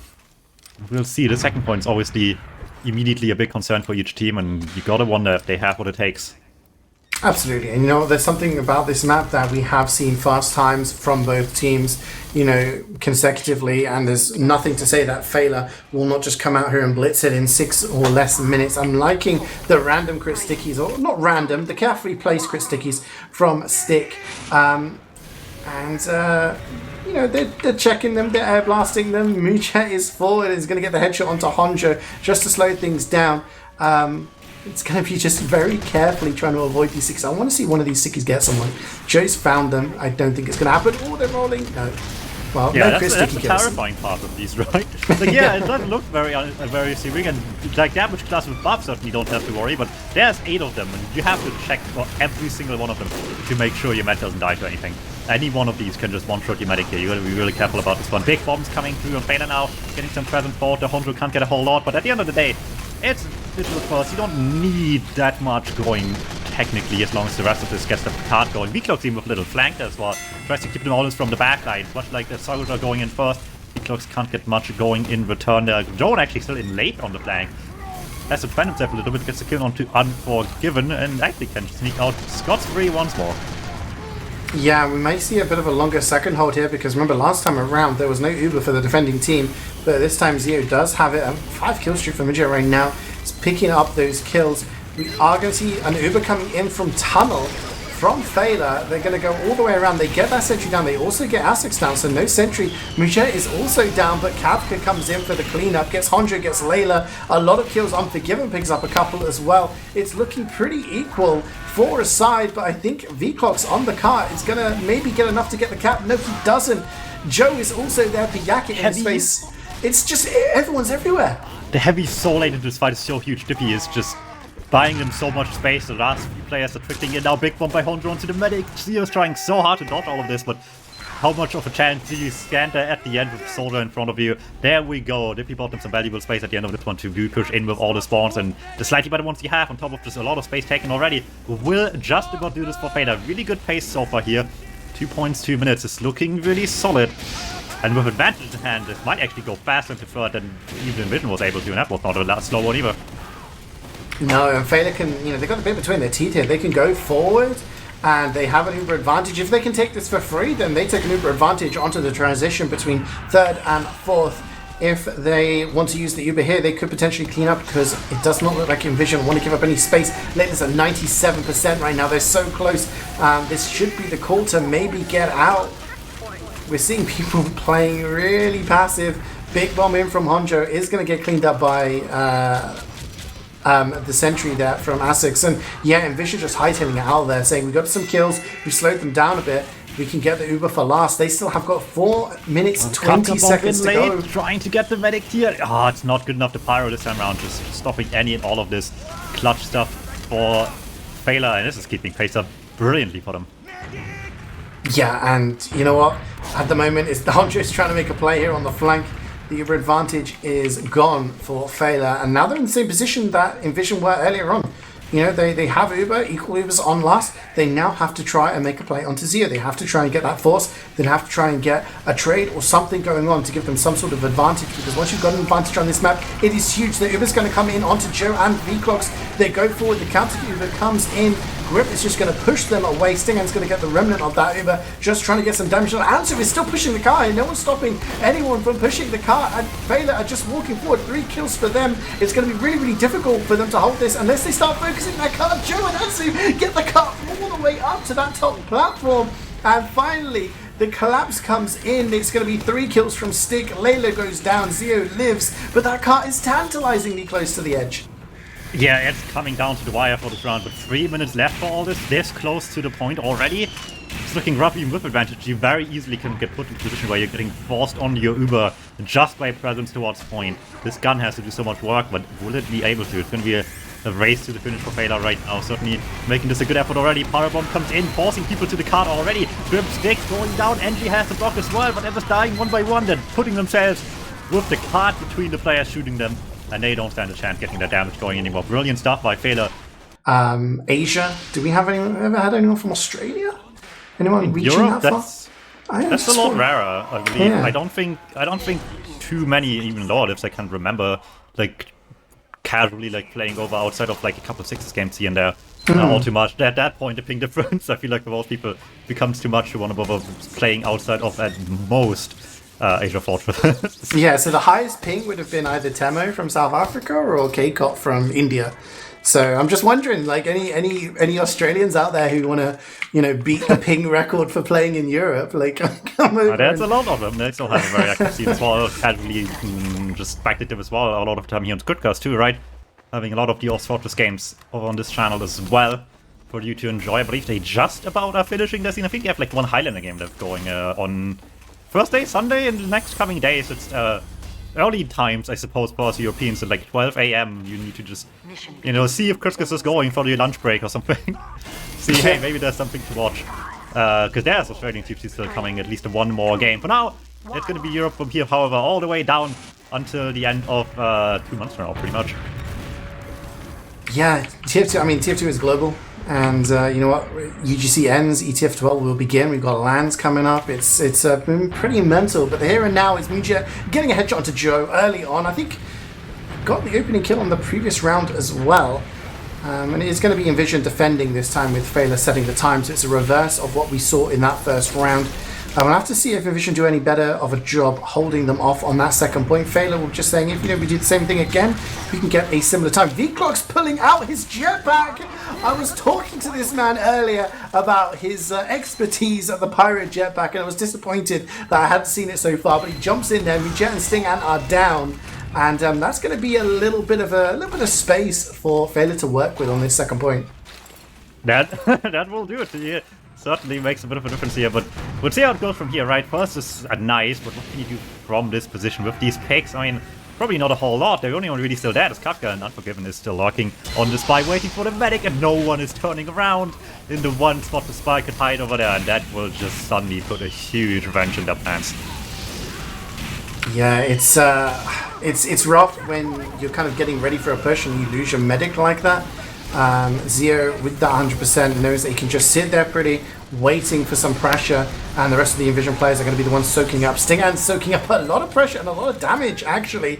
We'll see. The second point is obviously immediately a big concern for each team, and you gotta wonder if they have what it takes. Absolutely, and there's something about this map that we have seen fast times from both teams, consecutively, and there's nothing to say that Feila will not just come out here and blitz it in 6 or less minutes. I'm liking the random crit stickies, or not random, the carefully placed crit stickies from Stick, they're checking them, they're air blasting them. Muchet is forward, is going to get the headshot onto Honjo just to slow things down. It's going to be just very carefully trying to avoid these stickies. I want to see one of these stickies get someone. Joe's found them. I don't think it's going to happen. Oh, they're rolling. No. Well, yeah, no that's the terrifying part of these, right? It doesn't look very serious, and like damage class with buff certainly don't have to worry, but there's 8 of them, and you have to check for every single one of them to make sure your med doesn't die to anything. Any one of these can just one-shot your medic here. You gotta be really careful about this one. Big bombs coming through on Feila now, getting some present forward. The Honjo can't get a whole lot, but at the end of the day, it's Vigil first. You don't need that much going technically, as long as the rest of this gets the card going. V-Clock's even with a little flank as well. Tries to keep them all from the back line, much like the soldier going in first. V-Clocks can't get much going in return there. Joan actually still in late on the flank. Has to defend himself a little bit, gets the kill onto Unforgiven, and actually can sneak out Scott's free once more. Yeah, we may see a bit of a longer second hold here, because remember last time around there was no Uber for the defending team, but this time Zeo does have it. 5 kill streak for Vigil right now. It's picking up those kills. We are going to see an Uber coming in from Tunnel from Feila. They're going to go all the way around. They get that sentry down. They also get Asics down, so no sentry. Mujet is also down, but Kavka comes in for the cleanup. Gets Honjo, gets Layla. A lot of kills. Unforgiven picks up a couple as well. It's looking pretty equal for a side, but I think V-Clock's on the cart. It's going to maybe get enough to get the cap. No, he doesn't. Joe is also there. Piyaka in his face. It's just, everyone's everywhere. The heavy soul lane into this fight is so huge. Dippy is just buying them so much space. The last few players are trickling in. Now big bomb by Honjo onto the medic. Zeo's trying so hard to dodge all of this, but how much of a chance do you stand there at the end with Soldier in front of you? There we go. DuMmTm bought them some valuable space at the end of this one to push in with all the spawns and the slightly better ones you have on top of just a lot of space taken already. Will just about do this for Feila. Really good pace so far here. 2 points, 2 minutes is looking really solid. And with advantage in hand, it might actually go faster into third than even inVision was able to, and that was not a slow one either. No, and Feila can, they've got a bit between their teeth here. They can go forward, and they have an uber advantage. If they can take this for free, then they take an uber advantage onto the transition between third and fourth. If they want to use the uber here, they could potentially clean up, because it does not look like inVision want to give up any space. Latest at 97% right now. They're so close. This should be the call to maybe get out. We're seeing people playing really passive. Big bomb in from Honjo is going to get cleaned up by the sentry there from Asics. And yeah, inVision just hightailing it out there, saying we got some kills, we slowed them down a bit, we can get the Uber for last. They still have got 4 minutes 20 seconds to go. Trying to get the medic here. Oh, it's not good enough to pyro this time around, just stopping any and all of this clutch stuff for Feila, and this is keeping pace up brilliantly for them. Yeah, and you know what? At the moment, it's the Honjo is trying to make a play here on the flank. The Uber advantage is gone for Feila, and now they're in the same position that inVision were earlier on. They have Uber, equal Ubers on last. They now have to try and make a play onto Zeo. They have to try and get that force. They have to try and get a trade or something going on to give them some sort of advantage, because once you've got an advantage on this map, it is huge. The Uber's going to come in onto Joe and Vclox. They go forward, the counter Uber comes in. Grip is just going to push them away. Stingan's going to get the remnant of that Uber, just trying to get some damage on. Answer is still pushing the car, and no one's stopping anyone from pushing the car, and Feila are just walking forward. 3 kills for them. It's going to be really, really difficult for them to hold this unless they start focusing their car. Joe and Ansu get the car all the way up to that top platform, and finally the collapse comes in. It's going to be 3 kills from Stick. Layla goes down, Zeo lives, but that car is tantalizingly close to the edge. Yeah, it's coming down to the wire for this round, but 3 minutes left for all this close to the point already. It's looking rough. Even with advantage, you very easily can get put in a position where you're getting forced on your Uber just by presence towards point. This gun has to do so much work, but will it be able to? It's going to be a race to the finish for Feila right now. Certainly making this a good effort already. Powerbomb comes in, forcing people to the cart already. Grim Stick going down. NG has the block as well, but they're just dying one by one, then putting themselves with the cart between the players shooting them. And they don't stand a chance getting their damage going anymore. Brilliant stuff by Feila. Asia, do we have ever had anyone from Australia? Anyone reaching Europe, that far? That's a lot rarer, I believe. Yeah. I don't think too many even lower lives I can remember like casually like playing over outside of like a couple of Sixes games here and there. All too much. At that point, the ping difference, I feel like for most people becomes too much to want to bother playing outside of at most Asia Fortress. Yeah, so the highest ping would have been either Temo from South Africa or K-Cop from India. So I'm just wondering, like, any Australians out there who want to, beat a ping record for playing in Europe, like, come over. There's a lot of them. They still have a very active scene as well, casually just spectative as well. A lot of time here on KritzKast too, right? Having a lot of the Asia Fortress games over on this channel as well for you to enjoy. I believe they just about are finishing their scene. I think they have like one Highlander game left going on Thursday, Sunday, in the next coming days. It's early times, I suppose, for us Europeans at like 12 AM. You need to just, see if KritzKast is going for your lunch break or something. See, hey, maybe there's something to watch. Because there's Australian TF2 still coming, at least one more game. For now, it's going to be Europe from here, however, all the way down until the end of 2 months from now, pretty much. Yeah, TF2 is global. And you know what? UGC ends, ETF 12 will begin. We've got LANs coming up. It's been pretty mental. But the here and now is Muja getting a headshot onto Joe early on. I think got the opening kill on the previous round as well. And it's going to be inVision defending this time with Feila setting the time. So it's a reverse of what we saw in that first round. We'll have to see if inVision do any better of a job holding them off on that second point. Feila will just saying, if we do the same thing again, we can get a similar time. Vclox pulling out his jetpack. I was talking to this man earlier about his expertise at the pirate jetpack, and I was disappointed that I hadn't seen it so far. But he jumps in there. Jet and Stingan are down, and that's going to be a little bit of space for Feila to work with on this second point. That will do it. Yeah. Certainly makes a bit of a difference here, but we'll see how it goes from here, right? First is nice, but what can you do from this position with these picks? I mean, Probably not a whole lot. The only one really still dead is Kafka, and Unforgiven is still lurking on the Spy, waiting for the medic, and no one is turning around in the one spot the Spy could hide over there, and that will just suddenly put a huge wrench in their plans. Yeah, it's rough when you're kind of getting ready for a push and you lose your medic like that. Zeo with that 100% knows that he can just sit there pretty, waiting for some pressure, and the rest of the inVision players are going to be the ones soaking up. Stingan soaking up a lot of pressure and a lot of damage, actually.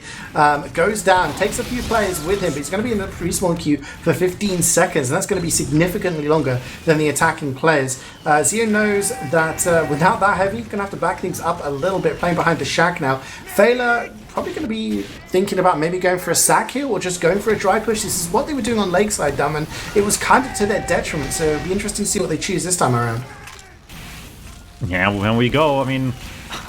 Goes down, takes a few players with him, but he's going to be in the respawn queue for 15 seconds, and that's going to be significantly longer than the attacking players. Zeo knows that without that heavy, he's going to have to back things up a little bit, playing behind the shack now. Feila probably going to be thinking about maybe going for a sack here or just going for a dry push. This is what they were doing on Lakeside, Dum, and it was kind of to their detriment, so it'll be interesting to see what they choose this time around. Yeah, when we go, I mean,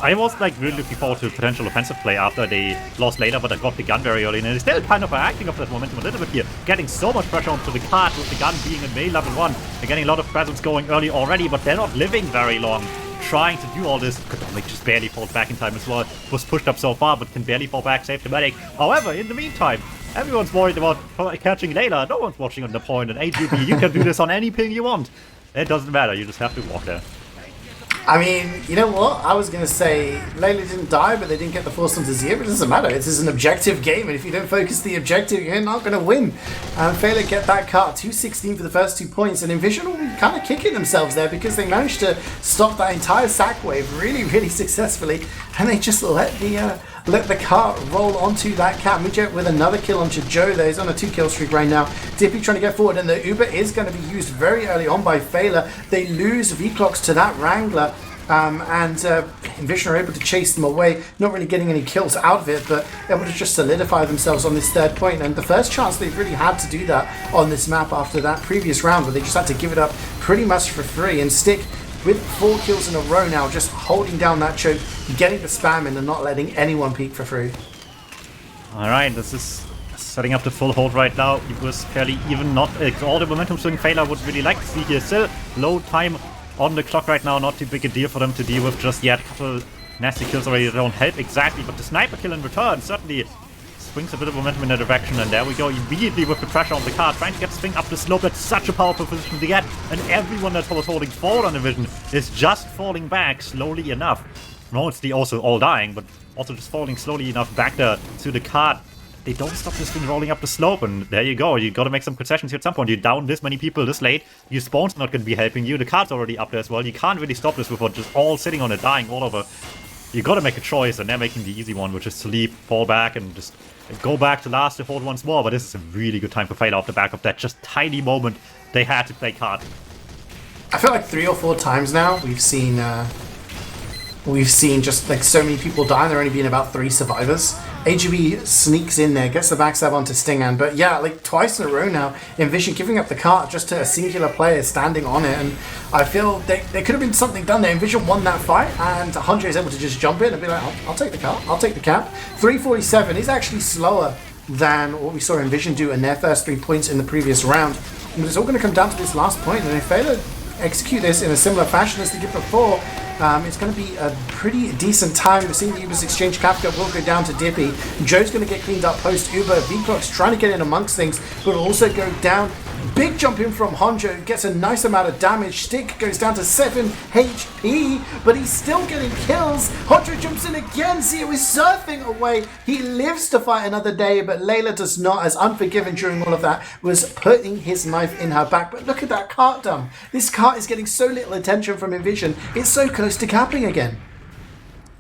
I was like really looking forward to potential offensive play after they lost later, but I got the gun very early, and they're still kind of acting off that momentum a little bit here, getting so much pressure onto the cart with the gun being in May level 1. They're getting a lot of presence going early already, but they're not living very long. Trying to do all this, Kodomic just barely falls back in time as well, was pushed up so far, but can barely fall back, save the medic. However, in the meantime, everyone's worried about catching Layla, no one's watching on the point, and AGB, you can do this on any ping you want. It doesn't matter, you just have to walk there. I mean, you know what? I was going to say Layla didn't die, but they didn't get the force onto Zeo, but it doesn't matter. This is an objective game, and if you don't focus the objective, you're not going to win. Feila get that cart, 216 for the first 2 points, and inVision will be kind of kicking themselves there because they managed to stop that entire sack wave really, really successfully, and they just let the cart roll onto that cat. Mujek with another kill onto Joe there. He's on a 2-kill streak right now. Dippy trying to get forward, and the Uber is going to be used very early on by Feila. They lose V-Clocks to that Wrangler. And inVision are able to chase them away, not really getting any kills out of it, but able to just solidify themselves on this third point. And the first chance they've really had to do that on this map after that previous round, where they just had to give it up pretty much for free and stick with 4 kills in a row now, just holding down that choke, getting the spam in and not letting anyone peek for free. Alright, this is setting up the full hold right now. It was fairly even, not all the momentum swing Feila would really like to see here. Still low time on the clock right now, not too big a deal for them to deal with just yet. A couple nasty kills already don't help exactly, but the sniper kill in return certainly swings a bit of momentum in that direction, and there we go immediately with the pressure on the car, trying to get the swing up the slope. That's such a powerful position to get, and everyone that was holding forward on the vision is just falling back slowly enough. Mostly also all dying, but also just falling slowly enough back there to the cart. They don't stop this thing rolling up the slope, and there you go. You gotta make some concessions here at some point. You down this many people this late, your spawn's not gonna be helping you, the cart's already up there as well. You can't really stop this without just all sitting on it, dying all over. You gotta make a choice, and they're making the easy one, which is to leave, fall back, and just go back to last to hold once more. But this is a really good time for Feila off the back of that just tiny moment they had to play cart. I feel like 3 or 4 times now we've seen just like so many people die, and there only been about 3 survivors. AGB sneaks in there, gets the backstab onto Stingan, but yeah, like twice in a row now, inVision giving up the cart just to a singular player standing on it, and I feel there could have been something done there. inVision won that fight, and Andre is able to just jump in and be like, I'll take the cart, I'll take the cap. 347 is actually slower than what we saw inVision do in their first 3 points in the previous round, and it's all going to come down to this last point, and if Feila execute this in a similar fashion as they did before, it's going to be a pretty decent time. We're seeing the Ubers exchange. Kafka will go down to Dippy. Joe's going to get cleaned up post Uber. V-Clock's trying to get in amongst things, but will also go down. Big jump in from Honjo, gets a nice amount of damage. Stick goes down to 7 HP, but he's still getting kills. Honjo jumps in again. Zeo is surfing away. He lives to fight another day, but Layla does not, as Unforgiven during all of that was putting his knife in her back. But look at that cart, Dum. This cart is getting so little attention from inVision. It's so close to capping again.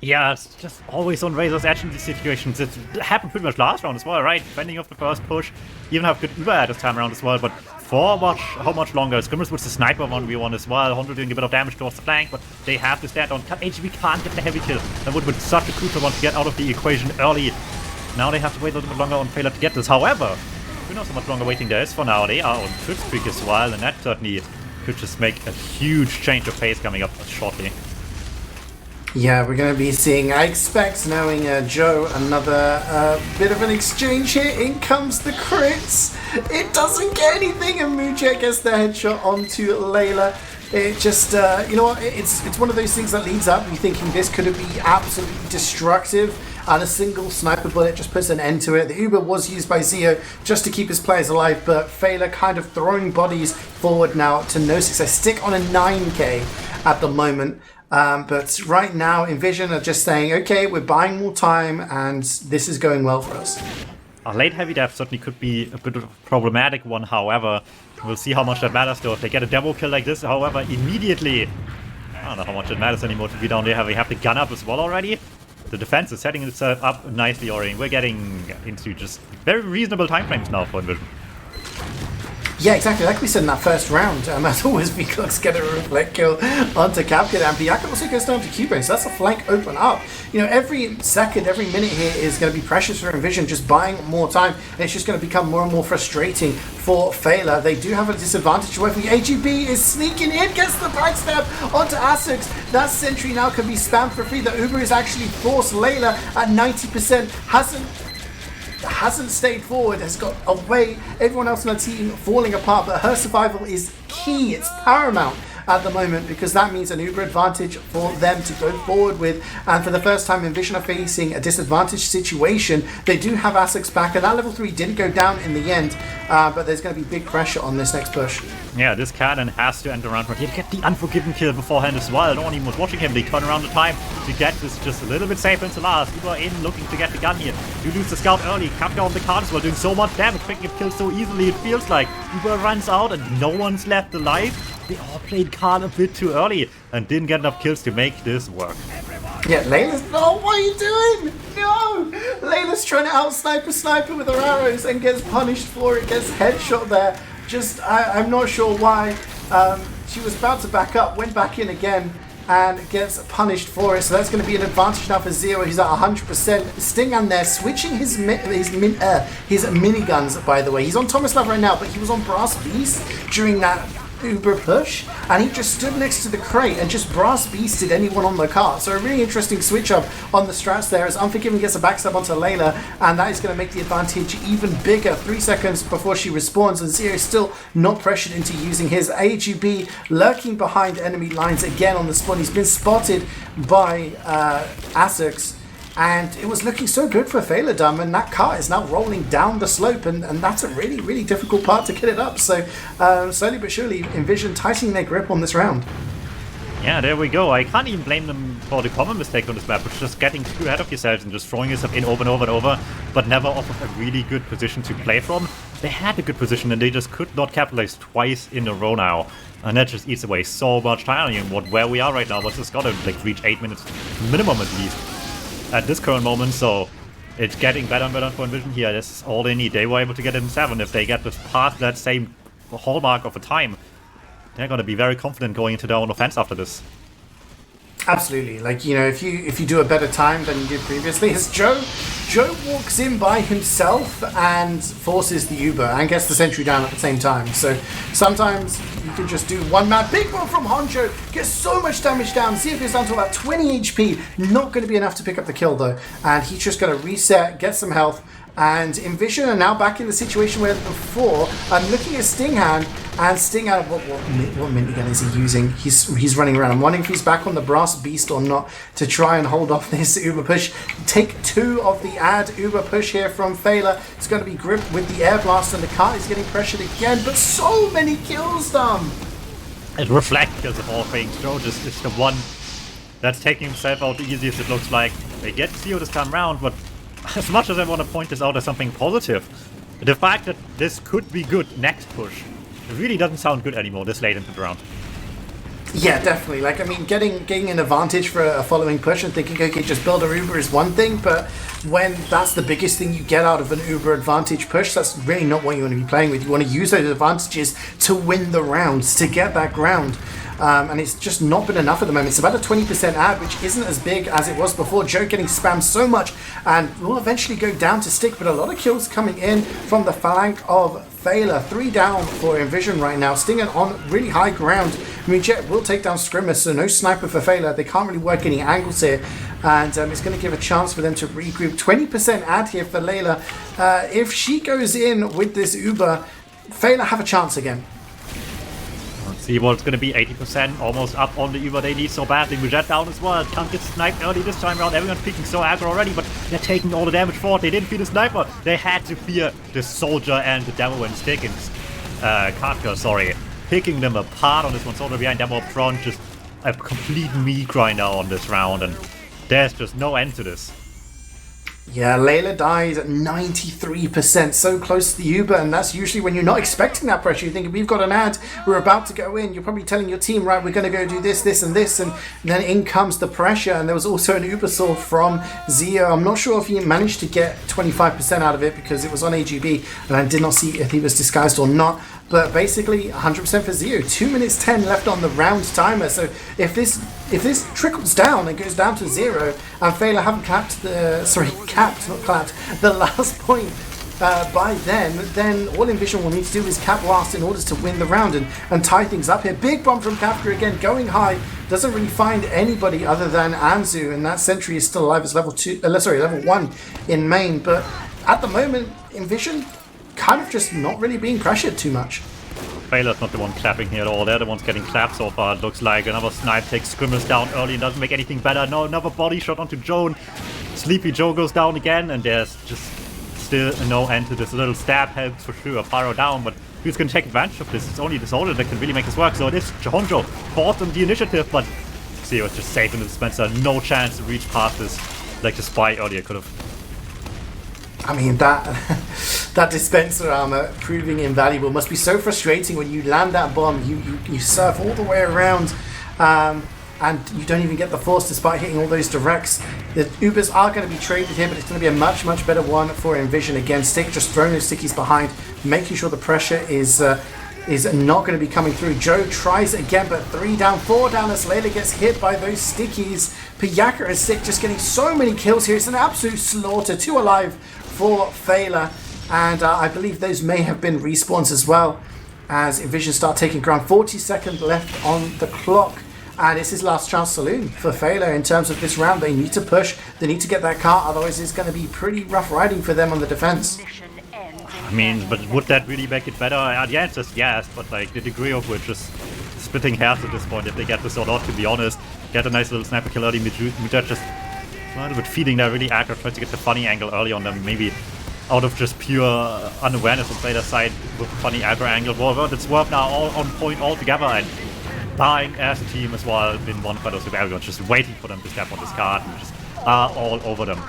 Yeah, it's just always on razor's edge in these situations. It happened pretty much last round as well, right? Fending off the first push, even have good Uber at this time around as well, but for how much longer? Scrimmers with the sniper 1v1 as well. Honda doing a bit of damage towards the flank, but they have this dead on. AGB can't get the heavy kill. That would have been such a crucial one to get out of the equation early. Now they have to wait a little bit longer on Feila to get this. However, who knows how much longer waiting there is for now. They are on trip streak as well, and that certainly could just make a huge change of pace coming up shortly. Yeah, we're going to be seeing, I expect, knowing Joe, another bit of an exchange here. In comes the crits. It doesn't get anything, and Mujek gets the headshot onto Layla. It just, you know what, it's one of those things that leads up. You're thinking this could be absolutely destructive, and a single sniper bullet just puts an end to it. The Uber was used by CeeJaey just to keep his players alive, but Feila kind of throwing bodies forward now to no success. Stick on a 9k at the moment. But right now, inVision are just saying, okay, we're buying more time, and this is going well for us. A late heavy death certainly could be a bit of a problematic one, however. We'll see how much that matters, though. If they get a demo kill like this, however, immediately... I don't know how much it matters anymore to be down there. We have the gun up as well already. The defense is setting itself up nicely already. We're getting into just very reasonable time frames now for inVision. Yeah, exactly. Like we said in that first round, as always, Vigil's get a reflect kill onto Capkid, and Byakuya also goes down to Cubone, so that's a flank open up. You know, every second, every minute here is going to be precious for inVision, just buying more time, and it's just going to become more and more frustrating for Feila. They do have a disadvantage away from the AGB is sneaking in, gets the back step onto Asux. That sentry now can be spammed for free. The Uber is actually forced. Layla at 90% hasn't stayed forward, has got away, everyone else in the team falling apart, but her survival is key, it's paramount at the moment, because that means an Uber advantage for them to go forward with, and for the first time inVision are facing a disadvantaged situation. They do have Asux back, and that level 3 didn't go down in the end, but there's going to be big pressure on this next push. Yeah, this cannon has to end around, but he get the Unforgiven kill beforehand as well. No one even was watching him. They turn around the time to get this just a little bit safer into last. Uber in looking to get the gun here. You lose the scout early. Capkid on the card as well, doing so much damage, picking up kills so easily. It feels like Uber runs out and no one's left alive. They all played card a bit too early and didn't get enough kills to make this work. Yeah, Layla's... No, what are you doing? No! Layla's trying to out-sniper with her arrows and gets punished for it, gets headshot there. Just, I'm not sure why. She was about to back up, went back in again, and gets punished for it. So that's going to be an advantage now for Zero. He's at 100%. Stingan there, switching his miniguns, by the way. He's on Thomas Love right now, but he was on Brass Beast during that Uber push, and he just stood next to the crate and just Brass Beasted anyone on the car. So a really interesting switch up on the strats there as Unforgiven gets a backstab onto Layla, and that is going to make the advantage even bigger. 3 seconds before she respawns, and Zero is still not pressured into using his AGB, lurking behind enemy lines again on the spawn. He's been spotted by Asux, and it was looking so good for Feila, and that car is now rolling down the slope, and that's a really, really difficult part to get it up. So slowly but surely, inVision tightening their grip on this round. Yeah, there we go. I can't even blame them for the common mistake on this map, which is just getting too ahead of yourselves and just throwing yourself in over and over and over, but never off of a really good position to play from. They had a good position and they just could not capitalize twice in a row now. And that just eats away so much time on where we are right now. What's this got to like reach 8 minutes minimum at least at this current moment, so it's getting better and better for inVision here. This is all they need. They were able to get it in 7. If they get this past that same hallmark of a time, they're going to be very confident going into their own offense after this. Absolutely. Like, you know, if you do a better time than you did previously, as Joe walks in by himself and forces the Uber and gets the sentry down at the same time. So sometimes you can just do one man. Big one from Honcho, gets so much damage down. See if goes down to about 20 HP. Not going to be enough to pick up the kill though. And he's just going to reset, get some health. And inVision are now back in the situation where before I'm looking at Stinghand, and Stinghand, what minigun is he using? He's running around. I'm wondering if he's back on the Brass Beast or not to try and hold off this Uber push. Take 2 of the ad Uber push here from Feila. It's going to be gripped with the air blast, and the car is getting pressured again, but so many kills done. It reflects because of all things. Joe just is the one that's taking himself out the easiest, it looks like. They get Zero this time round, but as much as I want to point this out as something positive, the fact that this could be good next push, it really doesn't sound good anymore this late into the round. Yeah, definitely. Like, I mean, getting an advantage for a following push and thinking, okay, just build a Uber is one thing, but when that's the biggest thing you get out of an Uber advantage push, that's really not what you want to be playing with. You want to use those advantages to win the rounds, to get that ground. And it's just not been enough at the moment. It's about a 20% ad, which isn't as big as it was before. Joe getting spammed so much, and will eventually go down to stick, but a lot of kills coming in from the flank of Feila. 3 down for inVision right now. Stinger on really high ground. I mean, Jet will take down Scrimmer, so no sniper for Feila. They can't really work any angles here, and it's going to give a chance for them to regroup. 20% ad here for Layla. If she goes in with this Uber, Feila have a chance again. See, well, it's gonna be 80%, almost up on the Uber. They need so badly. Mujet down as well. Can't get sniped early this time around. Everyone's peeking so aggro already, but they're taking all the damage forward. They didn't fear the sniper. They had to fear the soldier and the demo and stick and KritzKast, sorry. Picking them apart on this one. Soldier behind, demo up front. Just a complete meat grinder on this round, and there's just no end to this. Yeah, Layla dies at 93%, so close to the Uber, and that's usually when you're not expecting that pressure. You're thinking, we've got an ad, we're about to go in. You're probably telling your team, right, we're going to go do this, this, and this, and then in comes the pressure. And there was also an Uber saw from Zio. I'm not sure if he managed to get 25% out of it because it was on AGB, and I did not see if he was disguised or not. But basically, 100% for Zio. 2 minutes 10 left on the round timer. So if this trickles down and goes down to 0, and Feila haven't capped the last point by then all inVision will need to do is cap last in order to win the round and tie things up here. Big bomb from Kafka again, going high. Doesn't really find anybody other than Anzu, and that sentry is still alive as level 1 in main. But at the moment, inVision kind of just not really being pressured too much. Feila's not the one clapping here at all. They're the ones getting clapped so far. It looks like another snipe takes Scrimmers down early and doesn't make anything better. No, another body shot onto Joan. Sleepy Joe goes down again, and there's just still no end to this. Little stab helps for sure. Pyro down, but who's going to take advantage of this? It's only the soldier that can really make this work. So it is Honjo fourth on the initiative, but Zio is just safe in the dispenser. No chance to reach past this like the spy earlier could have. I mean, that dispenser armor proving invaluable must be so frustrating when you land that bomb, you surf all the way around, and you don't even get the force despite hitting all those directs. The Ubers are going to be traded here, but it's going to be a much, much better one for inVision. Again, Stick just throwing those stickies behind, making sure the pressure is not going to be coming through. Joe tries it again, but 3 down, 4 down as Layla gets hit by those stickies. Piyaka and Stick just getting so many kills here. It's an absolute slaughter. 2 alive for Feila, and I believe those may have been respawns as well as inVision start taking ground. 40 seconds left on the clock, and it's his last chance saloon for Feila in terms of this round. They need to push, they need to get that car, otherwise it's going to be pretty rough riding for them on the defense. I mean, but would that really make it better? The answer is yes, but like the degree of which is splitting hairs at this point if they get this or not, to be honest. Get a nice little sniper kill early. Mujet just a little bit feeding there really aggro, tries to get the funny angle early on them, maybe out of just pure unawareness on Feila's side with a funny aggro angle. Well, it's worked now all on point altogether, and dying as a team as well in one fight with everyone's just waiting for them to step on this card and just are all over them.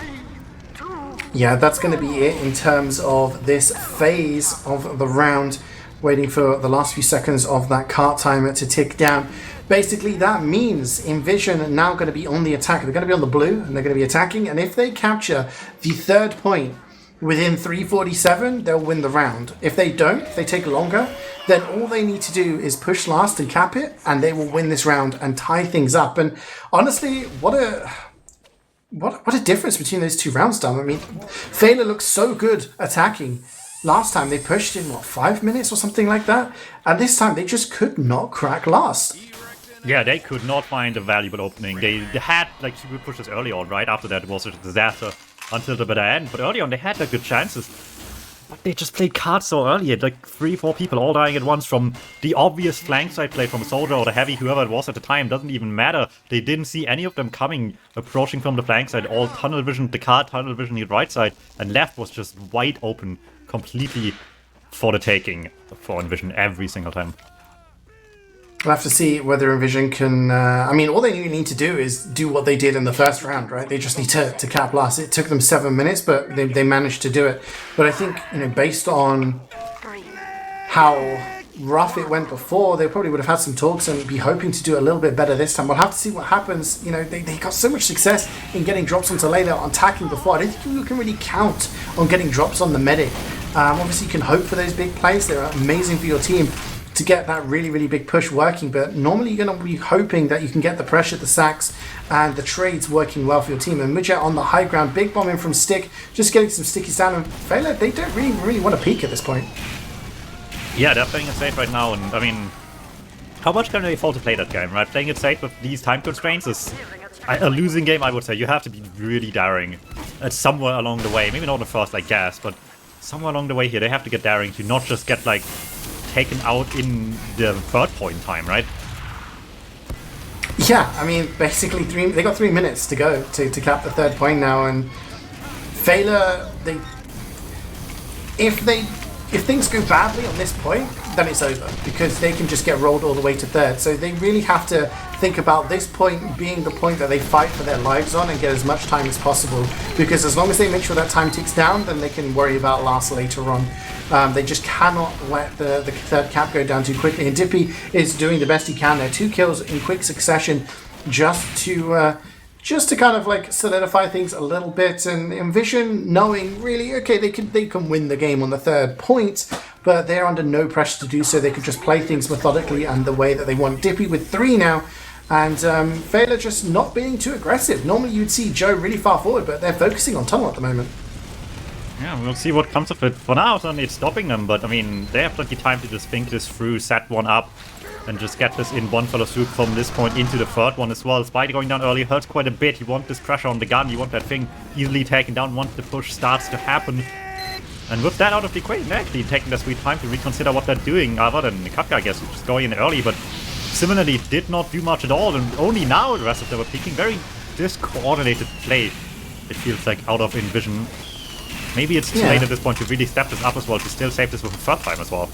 Yeah, that's going to be it in terms of this phase of the round, waiting for the last few seconds of that cart timer to tick down. Basically, that means inVision are now going to be on the attack. They're going to be on the blue, and they're going to be attacking. And if they capture the 3rd point within 3:47, they'll win the round. If they don't, if they take longer, then all they need to do is push last and cap it, and they will win this round and tie things up. And honestly, what a difference between those 2 rounds, Dom. I mean, Feila looks so good attacking. Last time they pushed in, 5 minutes or something like that? And this time they just could not crack last. Yeah, they could not find a valuable opening. They had like super pushes early on, right? After that it was a disaster until the bitter end. But early on they had like good chances. But they just played cards so early. Like 3-4 people all dying at once from the obvious flank side play from a soldier or the heavy, whoever it was at the time. Doesn't even matter. They didn't see any of them coming, approaching from the flank side. All tunnel vision, the card tunnel vision the right side. And left was just wide open, completely for the taking for inVision every single time. We'll have to see whether inVision can... I mean, all they need to do is do what they did in the first round, right? They just need to cap last. It took them 7 minutes, but they managed to do it. But I think, based on how rough it went before, they probably would have had some talks and be hoping to do a little bit better this time. We'll have to see what happens. They got so much success in getting drops onto Layla on attacking before. I don't think you can really count on getting drops on the medic. Obviously, you can hope for those big plays. They're amazing for your team to get that really, really big push working, but normally you're going to be hoping that you can get the pressure, the sacks, and the trades working well for your team. And Mujet on the high ground, big bomb in from Stick, just getting some stickies down, and Feila, they don't really want to peek at this point. Yeah, they're playing it safe right now, and I mean, how much can they afford to play that game, right? Playing it safe with these time constraints is a losing game, I would say. You have to be really daring at somewhere along the way, maybe not the first, I guess, but somewhere along the way here, they have to get daring to not just get like taken out in the third point time, right? Yeah, I mean, basically they got 3 minutes to go to cap the third point now, and Feila, if things go badly on this point, then it's over, because they can just get rolled all the way to third. So they really have to think about this point being the point that they fight for their lives on and get as much time as possible, because as long as they make sure that time ticks down, then they can worry about last later on. They just cannot let the third cap go down too quickly, and DuMmTm is doing the best he can there. 2 kills in quick succession just to kind of like solidify things a little bit, and inVision knowing really, okay, they can win the game on the third point, but they're under no pressure to do so. They can just play things methodically and the way that they want. DuMmTm with 3 now, and Feila just not being too aggressive. Normally you'd see Joe really far forward, but they're focusing on tunnel at the moment. Yeah, we'll see what comes of it. For now, certainly it's stopping them, but I mean, they have plenty of time to just think this through, set one up, and just get this in one fell swoop from this point into the third one as well. Spidey going down early hurts quite a bit. You want this pressure on the gun, you want that thing easily taken down once the push starts to happen. And with that out of the equation, they're actually taking their sweet time to reconsider what they're doing, other than Kafka, I guess, just going in early, but similarly did not do much at all, and only now the rest of them were peeking. Very discoordinated play, it feels like, out of inVision. Maybe it's too late at this point to really step this up as well, to still save this with a third time as well.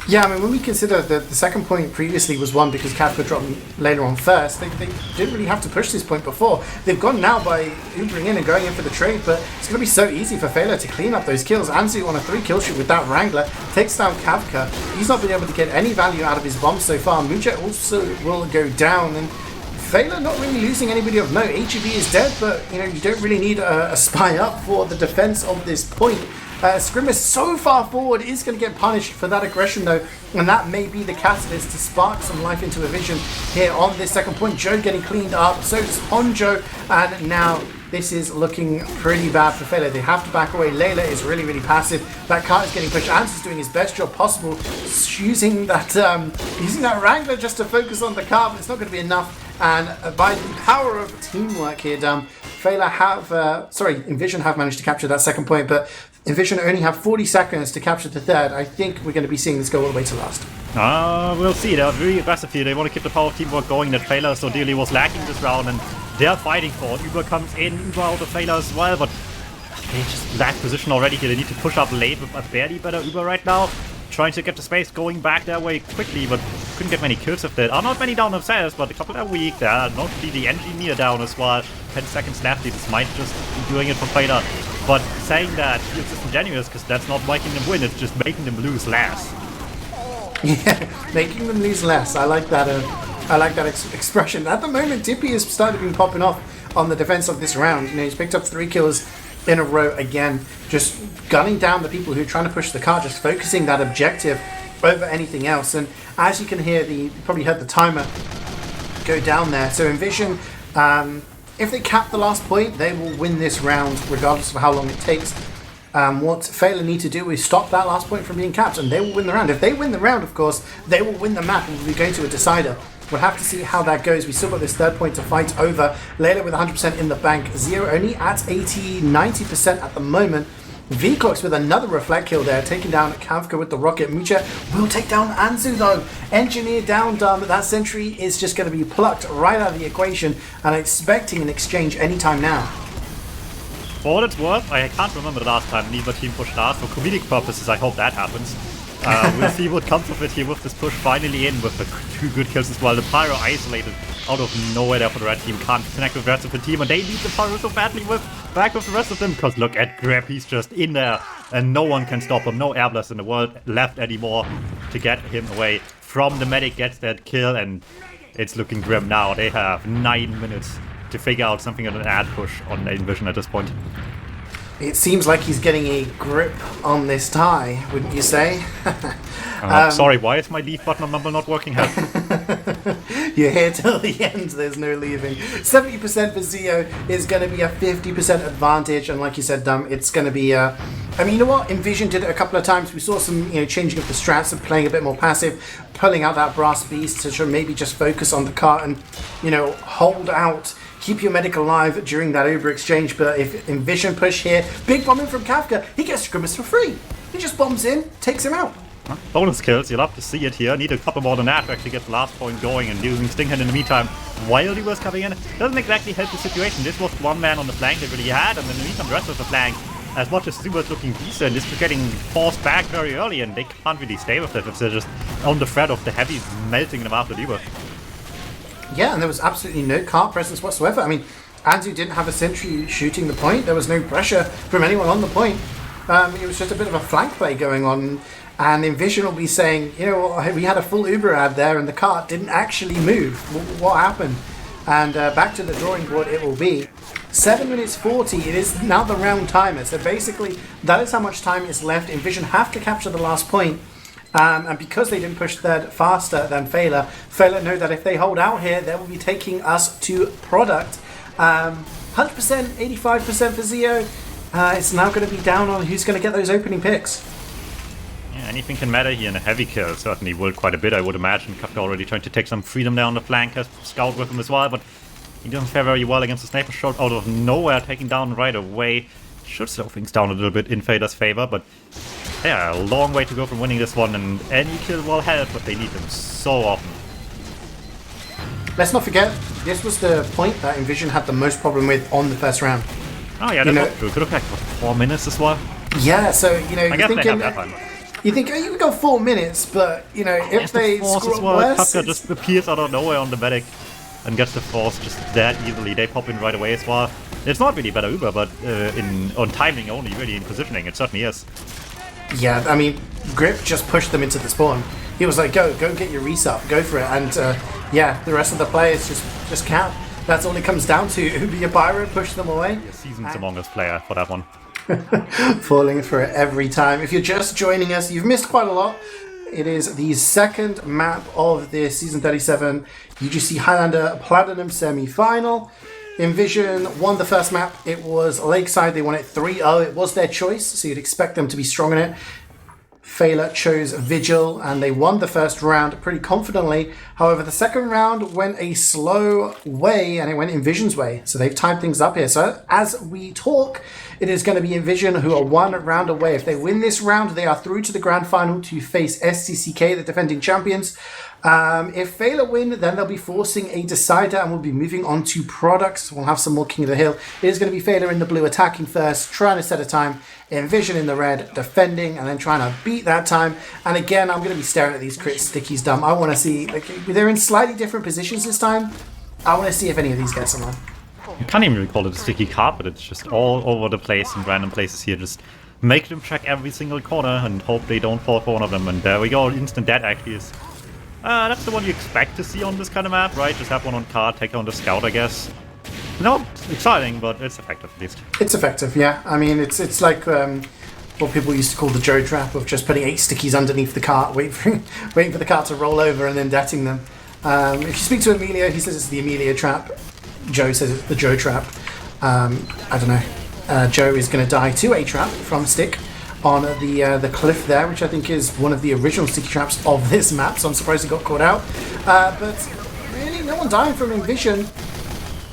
Yeah, I mean, when we consider that the second point previously was won because Kafka dropped later on first, they didn't really have to push this point before. They've gone now by Ubering in and going in for the trade, but it's going to be so easy for Feila to clean up those kills. Anzu on a 3-kill streak with that Wrangler takes down Kafka. He's not been able to get any value out of his bombs so far. Mujet also will go down, and Feila not really losing anybody of note. HEB is dead, but you don't really need a spy up for the defense of this point. Scrimmage so far forward is going to get punished for that aggression though, and that may be the catalyst to spark some life into inVision here on this second point. Joe getting cleaned up, so does Honjo, and now this is looking pretty bad for Feila. They have to back away. Layla is really, really passive. That cart is getting pushed. Ants is doing his best job possible, using that Wrangler just to focus on the cart, but it's not going to be enough. And by the power of teamwork here, Feila inVision have managed to capture that second point, but inVision only have 40 seconds to capture the third. I think we're going to be seeing this go all the way to last. We'll see. They're really aggressive here. They want to keep the power of teamwork going that Feila so dearly was lacking this round, and they're fighting for it. Uber comes in, Uber out of Feila as well, but they just lack position already here. They need to push up late with a barely better Uber right now. Trying to get the space going back their way quickly, but couldn't get many kills with that. Not many down themselves, but a couple are weak. They're not the engineer down as well. 10 seconds left. This might just be doing it for Feila. But saying that feels disingenuous, because that's not making them win, it's just making them lose less. Yeah, making them lose less. I like that. I like that expression. At the moment, DuMmTm has started been popping off on the defense of this round. He's picked up 3 kills in a row again, just gunning down the people who are trying to push the car, just focusing that objective over anything else. And as you can hear, you probably heard the timer go down there. So inVision, if they cap the last point, they will win this round regardless of how long it takes. What Feila need to do is stop that last point from being capped, and they will win the round. If they win the round, of course, they will win the map and will be going to a decider. We'll have to see how that goes. We still got this third point to fight over. Layla with 100% in the bank. Zero only at 90% at the moment. Vclox with another reflect kill there, taking down Kafka with the rocket. Mucha will take down Anzu though. Engineer down, that sentry is just going to be plucked right out of the equation, and expecting an exchange anytime now. For what it's worth, I can't remember the last time neither team pushed last. For comedic purposes, I hope that happens. We'll see what comes of it here with this push finally in with the 2 good kills as well. The Pyro isolated out of nowhere there for the red team. Can't connect with the rest of the team, and they need the Pyro so badly back with the rest of them, because look at Grab, he's just in there and no one can stop him. No airblast in the world left anymore to get him away from the medic. Gets that kill, and it's looking grim now. They have 9 minutes to figure out something on an ad push on inVision at this point. It seems like he's getting a grip on this tie, wouldn't you say? Sorry, why is my leave button on Mumble not working? You're here till the end, there's no leaving. 70% for Zio is going to be a 50% advantage, and like you said, it's going to be I mean, you know what? inVision did it a couple of times. We saw some changing of the strats and playing a bit more passive, pulling out that brass beast to maybe just focus on the cart and hold out. Keep your medic alive during that Uber exchange, but if inVision push here, big bomb in from Kafka, he gets Grimace for free. He just bombs in, takes him out. Bonus kills, you love to see it here. Need a couple more than that to actually get the last point going, and using Stinkhand in the meantime while he was coming in doesn't exactly help the situation. This was one man on the flank they really had, and then in the meantime the rest of the flank, as much as Zuber's looking decent, is getting forced back very early, and they can't really stay with it if they're just on the threat of the heavy melting them after Zuber. Yeah, and there was absolutely no cart presence whatsoever. I mean, Anzu didn't have a sentry shooting the point. There was no pressure from anyone on the point. It was just a bit of a flank play going on. And inVision will be saying, you know, we had a full Uber ad there and the cart didn't actually move. What happened? And back to the drawing board it will be. 7 minutes 40, it is now the round timer. So basically, that is how much time is left. inVision have to capture the last point. And because they didn't push third faster than Feila know that if they hold out here, they will be taking us to product. 100%, 85% for CeeJaey. It's now going to be down on who's going to get those opening picks. Yeah, anything can matter here, and a heavy kill certainly will quite a bit, I would imagine. Kafka already trying to take some freedom down the flank, has Scout with him as well, but he doesn't fare very well against the sniper shot out of nowhere, taking down right away. Should slow things down a little bit in Feila's favor, but yeah, a long way to go from winning this one, and any kill will help, but they need them so often. Let's not forget, this was the point that inVision had the most problem with on the first round. Oh yeah, that's true. Could have packed for 4 minutes as well. Yeah, so, you know, I guess they have that time. You think, oh, you can go 4 minutes, but, you know, if they score worse... Kafka just appears out of nowhere on the medic and gets the force just that easily. They pop in right away as well. It's not really better Uber, but on timing only, really in positioning, it certainly is. Yeah, I mean, Grip just pushed them into the spawn. He was like, go get your resup, go for it. And, yeah, the rest of the players just can't. That's all it comes down to. Be a pirate, push them away. A seasoned Among Us player for that one. Falling for it every time. If you're just joining us, you've missed quite a lot. It is the second map of this Season 37 UGC Highlander Platinum Semi-Final. inVision won the first map. It was Lakeside. They won it 3-0. It was their choice, so you'd expect them to be strong in it. Feila chose Vigil, and they won the first round pretty confidently. However, the second round went a slow way, and it went inVision's way. So they've tied things up here. So as we talk, it is going to be inVision who are 1 round away. If they win this round, they are through to the grand final to face SCCK, the defending champions. If Feila win, then they'll be forcing a decider and we'll be moving on to products. We'll have some more King of the Hill. It is going to be Feila in the blue attacking first, trying to set a time. inVision in the red, defending, and then trying to beat that time. And again, I'm going to be staring at these crit stickies dumb. I want to see, like, they're in slightly different positions this time. I want to see if any of these get someone. You can't even really call it a sticky carpet, it's just all over the place in random places here. Just make them check every single corner and hope they don't fall for one of them. And there we go, instant death actually is... that's the one you expect to see on this kind of map, right? Just have one on card, take on the scout, I guess. Not exciting, but it's effective at least. It's effective, yeah. I mean, it's like what people used to call the Joe trap of just putting 8 stickies underneath the cart, waiting for the cart to roll over and then detting them. If you speak to Emilio, he says it's the Emilio trap. Joe says it's the Joe trap. I don't know. Joe is going to die to a trap from stick on the cliff there, which I think is one of the original sticky traps of this map, so I'm surprised he got caught out. But really, no one dying from inVision.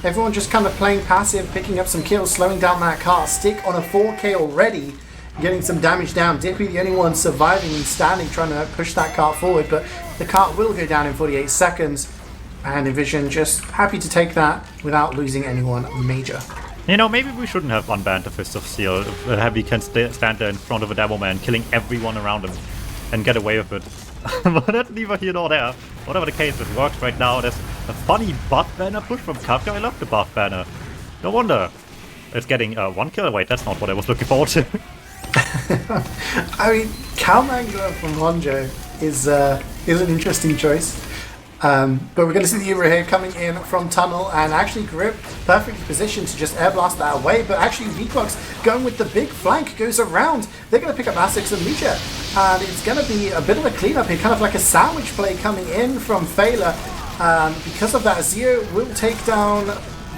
Everyone just kind of playing passive, picking up some kills, slowing down that cart. Stick on a 4K already, getting some damage down. Dippy the only one surviving and standing, trying to push that cart forward, but the cart will go down in 48 seconds. And inVision just happy to take that without losing anyone major. You know, maybe we shouldn't have unbanned the Fist of Steel. Heavy can stand there in front of a Demo Man, killing everyone around him and get away with it. But that's neither here nor there. Whatever the case, it works right now. There's a funny buff banner push from Kafka. I love the buff banner. No wonder it's getting 1 kill. Wait, that's not what I was looking forward to. I mean, Calmangler from Honjo is an interesting choice. But we're going to see the Uber here coming in from tunnel, and actually Grip perfectly positioned to just air blast that away, but actually Viethoofd going with the big flank, goes around. They're going to pick up Asics and Lucha, and it's going to be a bit of a cleanup here, kind of like a sandwich play coming in from Feila. Because of that, CeeJaey will take down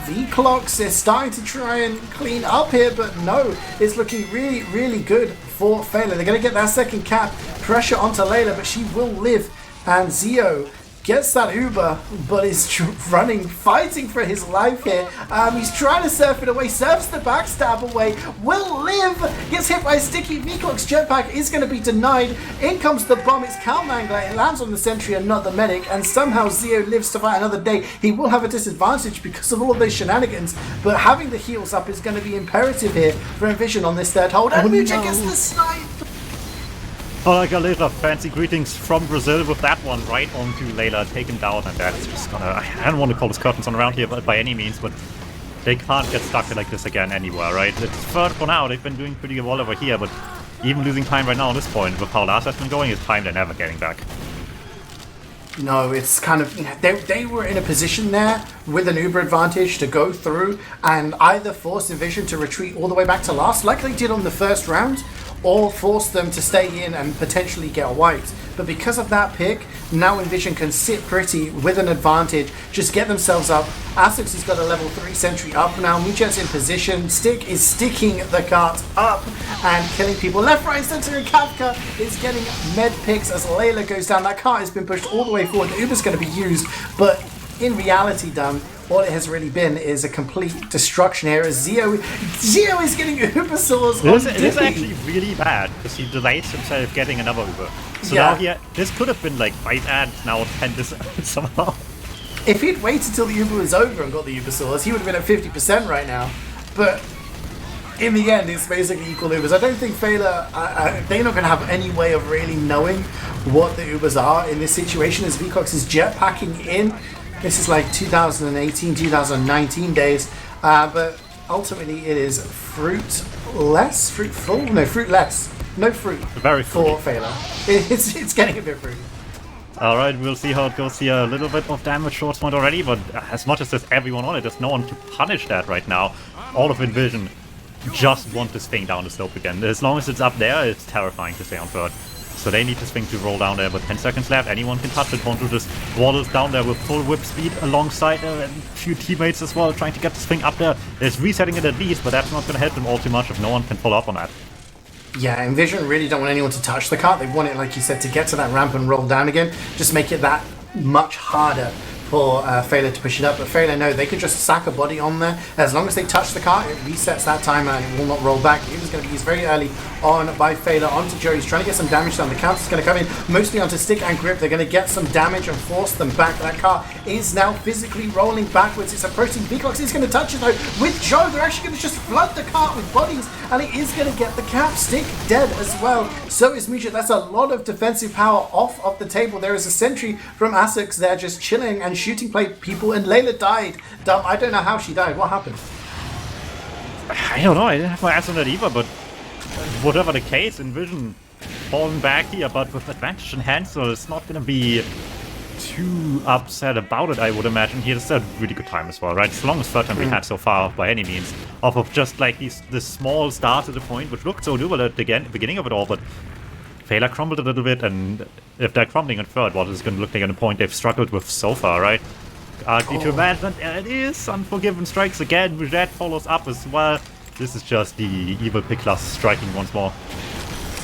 V-Clocks. They're starting to try and clean up here, but no, it's looking really, really good for Feila. They're going to get that second cap, pressure onto Layla, but she will live, and CeeJaey gets that Uber, but is running, fighting for his life here. He's trying to surf it away, surfs the backstab away, will live, gets hit by a sticky. Viethoofd's jetpack is going to be denied. In comes the bomb, it's Calmangler, it lands on the sentry and not the medic, and somehow CeeJaey lives to fight another day. He will have a disadvantage because of all of those shenanigans, but having the heals up is going to be imperative here for inVision on this third hold, and Mucha gets the snipe! Oh, Galera, fancy greetings from Brazil with that one right onto Layla, taken down, and that's just gonna... I don't want to call this curtains on around here by any means, but they can't get stuck like this again anywhere, right? It's third for now, they've been doing pretty well over here, but even losing time right now at this point, with how last has been going, it's time they're never getting back. No, it's kind of, you know, they were in a position there with an Uber advantage to go through and either force inVision to retreat all the way back to last, like they did on the first round, or force them to stay in and potentially get wiped. But because of that pick, now inVision can sit pretty with an advantage, just get themselves up. Asics has got a level 3 sentry up now. Mucha's in position. Stick is sticking the cart up and killing people left, right, and center. And Kafka is getting med picks as Layla goes down. That cart has been pushed all the way forward. The Uber's going to be used, but in reality, all it has really been is a complete destruction here as CeeJaey is getting Uber souls on It is actually really bad because he delays himself getting another Uber. So now this could have been like 5 and now 10 somehow. If he'd waited until the Uber was over and got the Uber souls, he would have been at 50% right now. But in the end, it's basically equal Ubers. I don't think Feila, they're not going to have any way of really knowing what the Ubers are in this situation as Viethoofd is jetpacking in. This is like 2018, 2019 days, but ultimately it is fruitless. No fruit Very for Feila. It's getting a bit fruity. Alright, we'll see how it goes here. A little bit of damage short point already, but as much as there's everyone on it, there's no one to punish that right now. All of inVision just want this thing down the slope again. As long as it's up there, it's terrifying to stay on third. So they need this thing to roll down there, but 10 seconds left, anyone can touch it. Honto just waddles down there with full whip speed alongside and a few teammates as well, trying to get this thing up there. There's resetting it at least, but that's not going to help them all too much if no one can follow up on that. Yeah, inVision really don't want anyone to touch the cart. They want it, like you said, to get to that ramp and roll down again. Just make it that much harder for Feila to push it up, but Feila, no, they could just sack a body on there. As long as they touch the cart, it resets that timer and it will not roll back. It was going to be used very early on by Feila onto Joe. He's trying to get some damage down. The counter's going to come in mostly onto Stick and Grip. They're going to get some damage and force them back. That car is now physically rolling backwards. It's approaching. Viethoofd is going to touch it though. With Joe, they're actually going to just flood the cart with bodies and it is going to get the cap. Stick dead as well. So is Mucha. That's a lot of defensive power off of the table. There is a sentry from Asics there just chilling and shooting people, and Layla died. Dumb. I don't know how she died. What happened? I don't know. I didn't have my answer on that either, but whatever the case, inVision falling back here, but with advantage in hand, so it's not going to be too upset about it, I would imagine. He has a really good time as well, right? It's the longest third time we had so far by any means, off of just like this small start at the point, which looked so doable at the beginning of it all, but Feila crumbled a little bit, and if they're crumbling at third, what is going to look like on a point they've struggled with so far, right? To advancement, and it is Unforgiven strikes again. Vigil follows up as well. This is just the evil pick class striking once more.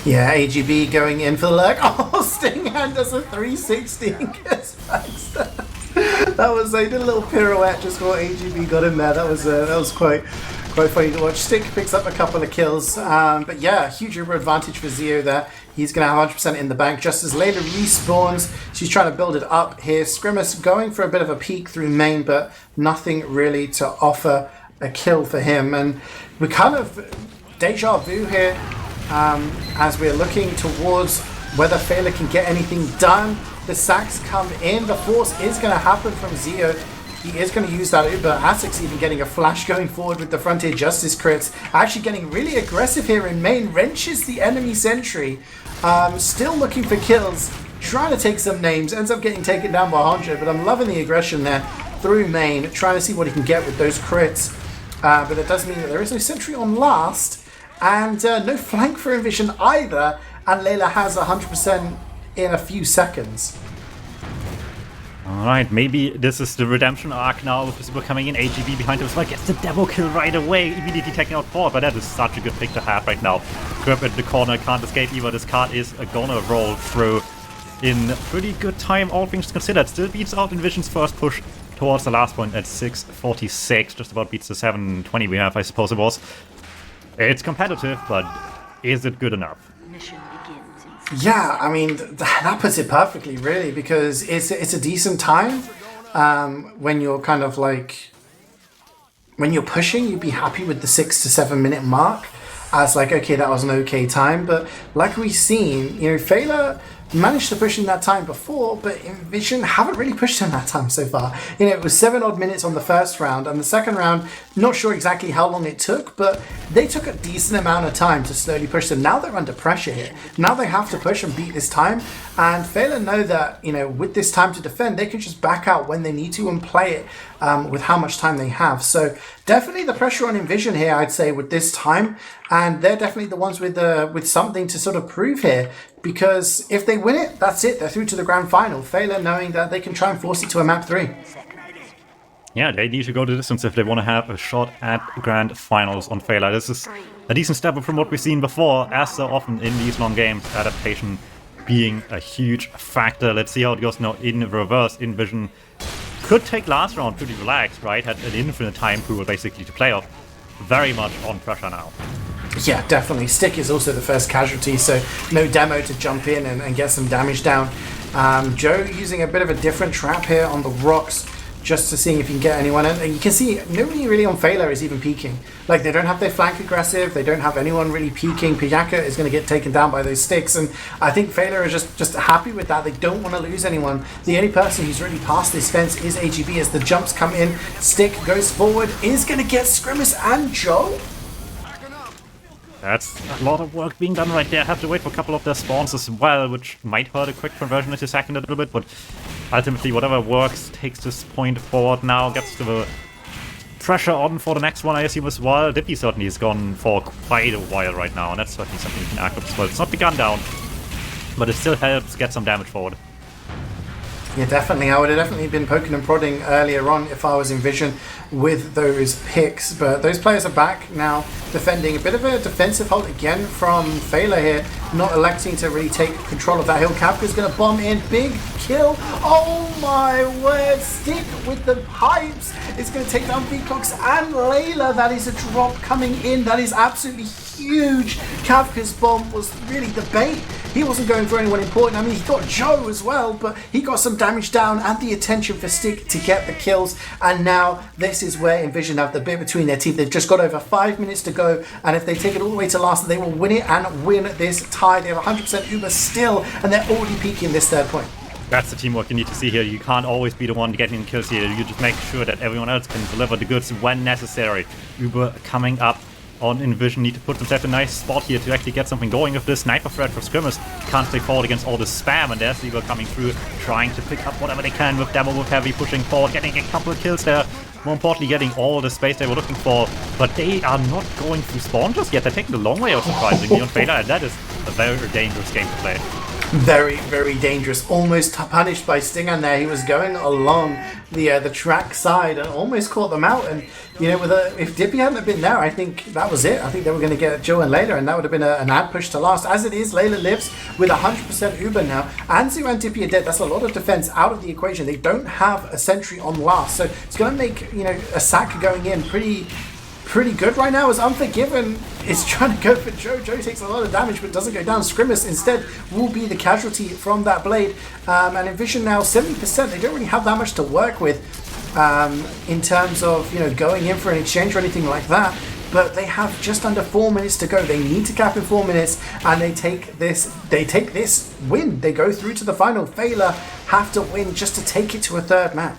Yeah, AGB going in for the lurk. Oh, Stinghand does a 360 and gets backstab. That was, they did a little pirouette just before AGB got in there. That was quite funny to watch. Stick picks up a couple of kills, but yeah, huge Uber advantage for CeeJaey there. He's going to have 100% in the bank just as Layla respawns. She's trying to build it up here. Scrimus going for a bit of a peek through main, but nothing really to offer a kill for him. And we kind of deja vu here as we're looking towards whether Feila can get anything done. The sacks come in. The force is going to happen from CeeJaey. He is going to use that Uber. Asics even getting a flash going forward with the Frontier Justice crits. Actually getting really aggressive here in main. Wrenches the enemy sentry. Still looking for kills. Trying to take some names. Ends up getting taken down by Honjo. But I'm loving the aggression there through main. Trying to see what he can get with those crits. But it does mean that there is no sentry on last. And no flank for inVision either. And Layla has 100% in a few seconds. Alright, maybe this is the redemption arc now with Super coming in, AGB behind him as well, gets the demo kill right away, immediately taking out 4, but that is such a good pick to have right now. Grip at the corner, can't escape either, this card is gonna roll through. in pretty good time, all things considered. Still beats out inVision's first push towards the last point at 6:46. Just about beats the 7:20 we have, I suppose it was. It's competitive, but is it good enough? Yeah, I mean, that puts it perfectly, really, because it's a decent time. When you're kind of like, when you're pushing, you'd be happy with the 6 to 7 minute mark as like, okay, that was an okay time. But like we've seen, you know, Feila managed to push in that time before, but inVision haven't really pushed in that time so far. You know, it was 7 odd minutes on the first round, and the second round, not sure exactly how long it took, but they took a decent amount of time to slowly push them. Now they're under pressure here. Now they have to push and beat this time, and Feila know that, you know, with this time to defend, they can just back out when they need to and play it with how much time they have. So definitely the pressure on inVision here, I'd say, with this time, and they're definitely the ones with something to sort of prove here, because if they win it, that's it. They're through to the grand final. Feila knowing that they can try and force it to a map 3. Yeah, they need to go the distance if they want to have a shot at grand finals on Feila. This is a decent step up from what we've seen before, as so often in these long games, adaptation being a huge factor. Let's see how it goes now in reverse. inVision could take last round pretty relaxed, right? Had an infinite time pool basically to play off. Very much on pressure now. Yeah, definitely. Stick is also the first casualty, so no demo to jump in and get some damage down. Joe using a bit of a different trap here on the rocks, just to see if you can get anyone in. And you can see nobody really on Feila is even peeking. Like, they don't have their flank aggressive, they don't have anyone really peeking. Pyjaka is going to get taken down by those sticks, and I think Feila is just happy with that. They don't want to lose anyone. The only person who's really past this fence is AGB as the jumps come in. Stick goes forward, is going to get Scrimmers and Joe. That's a lot of work being done right there. Have to wait for a couple of their spawns as well, which might hurt a quick conversion into second a little bit, but ultimately whatever works takes this point forward now, gets to the pressure on for the next one, I assume, as well. Dippy certainly has gone for quite a while right now, and that's certainly something you can act up as well. It's not the gun down, but it still helps get some damage forward. Yeah, definitely. I would have definitely been poking and prodding earlier on if I was inVision with those picks, but those players are back now defending. A bit of a defensive hold again from Feila here, not electing to really take control of that hill. Kafka's going to bomb in, big kill. Oh my word, Stick with the pipes. It's going to take down Vigil and Layla. That is a drop coming in. That is absolutely huge. Kafka's bomb was really the bait. He wasn't going for anyone important. I mean, he got Joe as well, but he got some damage down and the attention for Stick to get the kills. And now this is where inVision have the bit between their teeth. They've just got over 5 minutes to go, and if they take it all the way to last, they will win it and win this tie. They have 100% Uber still, and they're already peaking this third point. That's the teamwork you need to see here. You can't always be the one getting kills here. You just make sure that everyone else can deliver the goods when necessary. Uber coming up on inVision need to put themselves in a nice spot here to actually get something going. If this sniper threat for Scrimmers can't stay forward against all the spam, and there's Uber coming through, trying to pick up whatever they can with Demo, with Heavy pushing forward, getting a couple of kills there. More importantly, getting all the space they were looking for, but they are not going through spawn just yet. They're taking the long way out, surprisingly, on Feila, and that is a very dangerous game to play. Very, very dangerous. Almost punished by Stingan there. He was going along the track side and almost caught them out. And, you know, if Dippy hadn't been there, I think that was it. I think they were going to get Joe and Layla, and that would have been an ad push to last. As it is, Layla lives with 100% Uber now. Anzu and Dippy are dead. That's a lot of defense out of the equation. They don't have a sentry on last. So it's going to make, you know, a sack going in pretty good right now, as Unforgiven is trying to go for Joe. Joe takes a lot of damage but doesn't go down. Scrimmers instead will be the casualty from that blade. And inVision now 70%. They don't really have that much to work with in terms of, you know, going in for an exchange or anything like that. But they have just under 4 minutes to go. They need to cap in 4 minutes, and they take this win. They go through to the final. Feila have to win just to take it to a third map.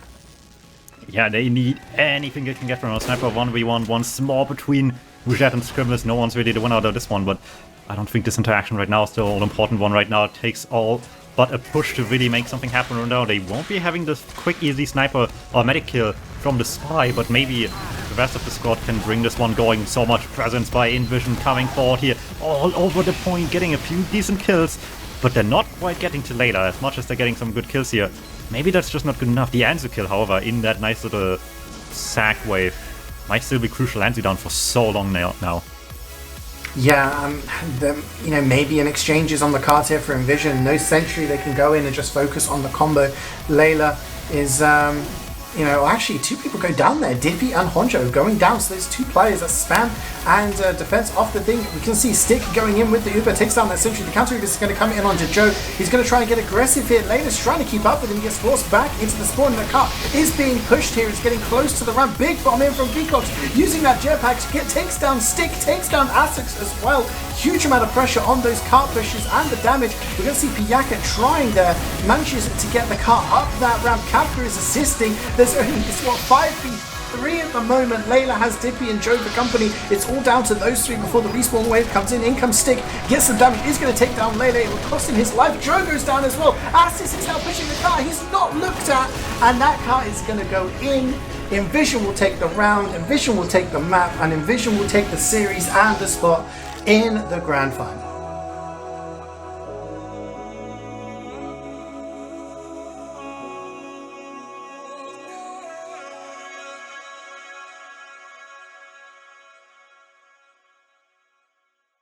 Yeah, they need anything they can get from a sniper 1v1 once more between Wiethoofd and Scrimmers. No one's really the winner out of this one, but I don't think this interaction right now is the all-important one right now. It takes all but a push to really make something happen right now. They won't be having this quick, easy sniper or medic kill from the spy, but maybe the rest of the squad can bring this one going. So much presence by inVision coming forward here, all over the point, getting a few decent kills, but they're not quite getting to Layla as much as they're getting some good kills here. Maybe that's just not good enough. The Anzu kill, however, in that nice little sack wave might still be crucial. Anzu down for so long now. Yeah, you know, maybe an exchange is on the cards here for inVision. No Sentry, they can go in and just focus on the combo. Layla is, you know, actually two people go down there. Dippy and Honjo going down. So there's two players that spam and defense off the thing. We can see Stick going in with the Uber, takes down that Sentry. The counter Uber is going to come in onto Joe. He's going to try and get aggressive here. Layla's trying to keep up with him. He gets forced back into the spawn. The car is being pushed here. It's getting close to the ramp. Big bomb in from Peacock using that jetpack to takes down Stick, takes down Asics as well. Huge amount of pressure on those car pushes and the damage. We're going to see Piyaka trying there, manages to get the car up that ramp. Kafka is assisting. There's only, it's what, 5v3 at the moment. Layla has Dippy and Joe for company. It's all down to those three before the respawn wave comes in. In comes Stick, gets some damage, is going to take down Layla. It will cost him his life. Joe goes down as well. Assis is now pushing the car. He's not looked at, and that car is going to go in. inVision will take the round, inVision will take the map, and inVision will take the series and the spot in the grand final.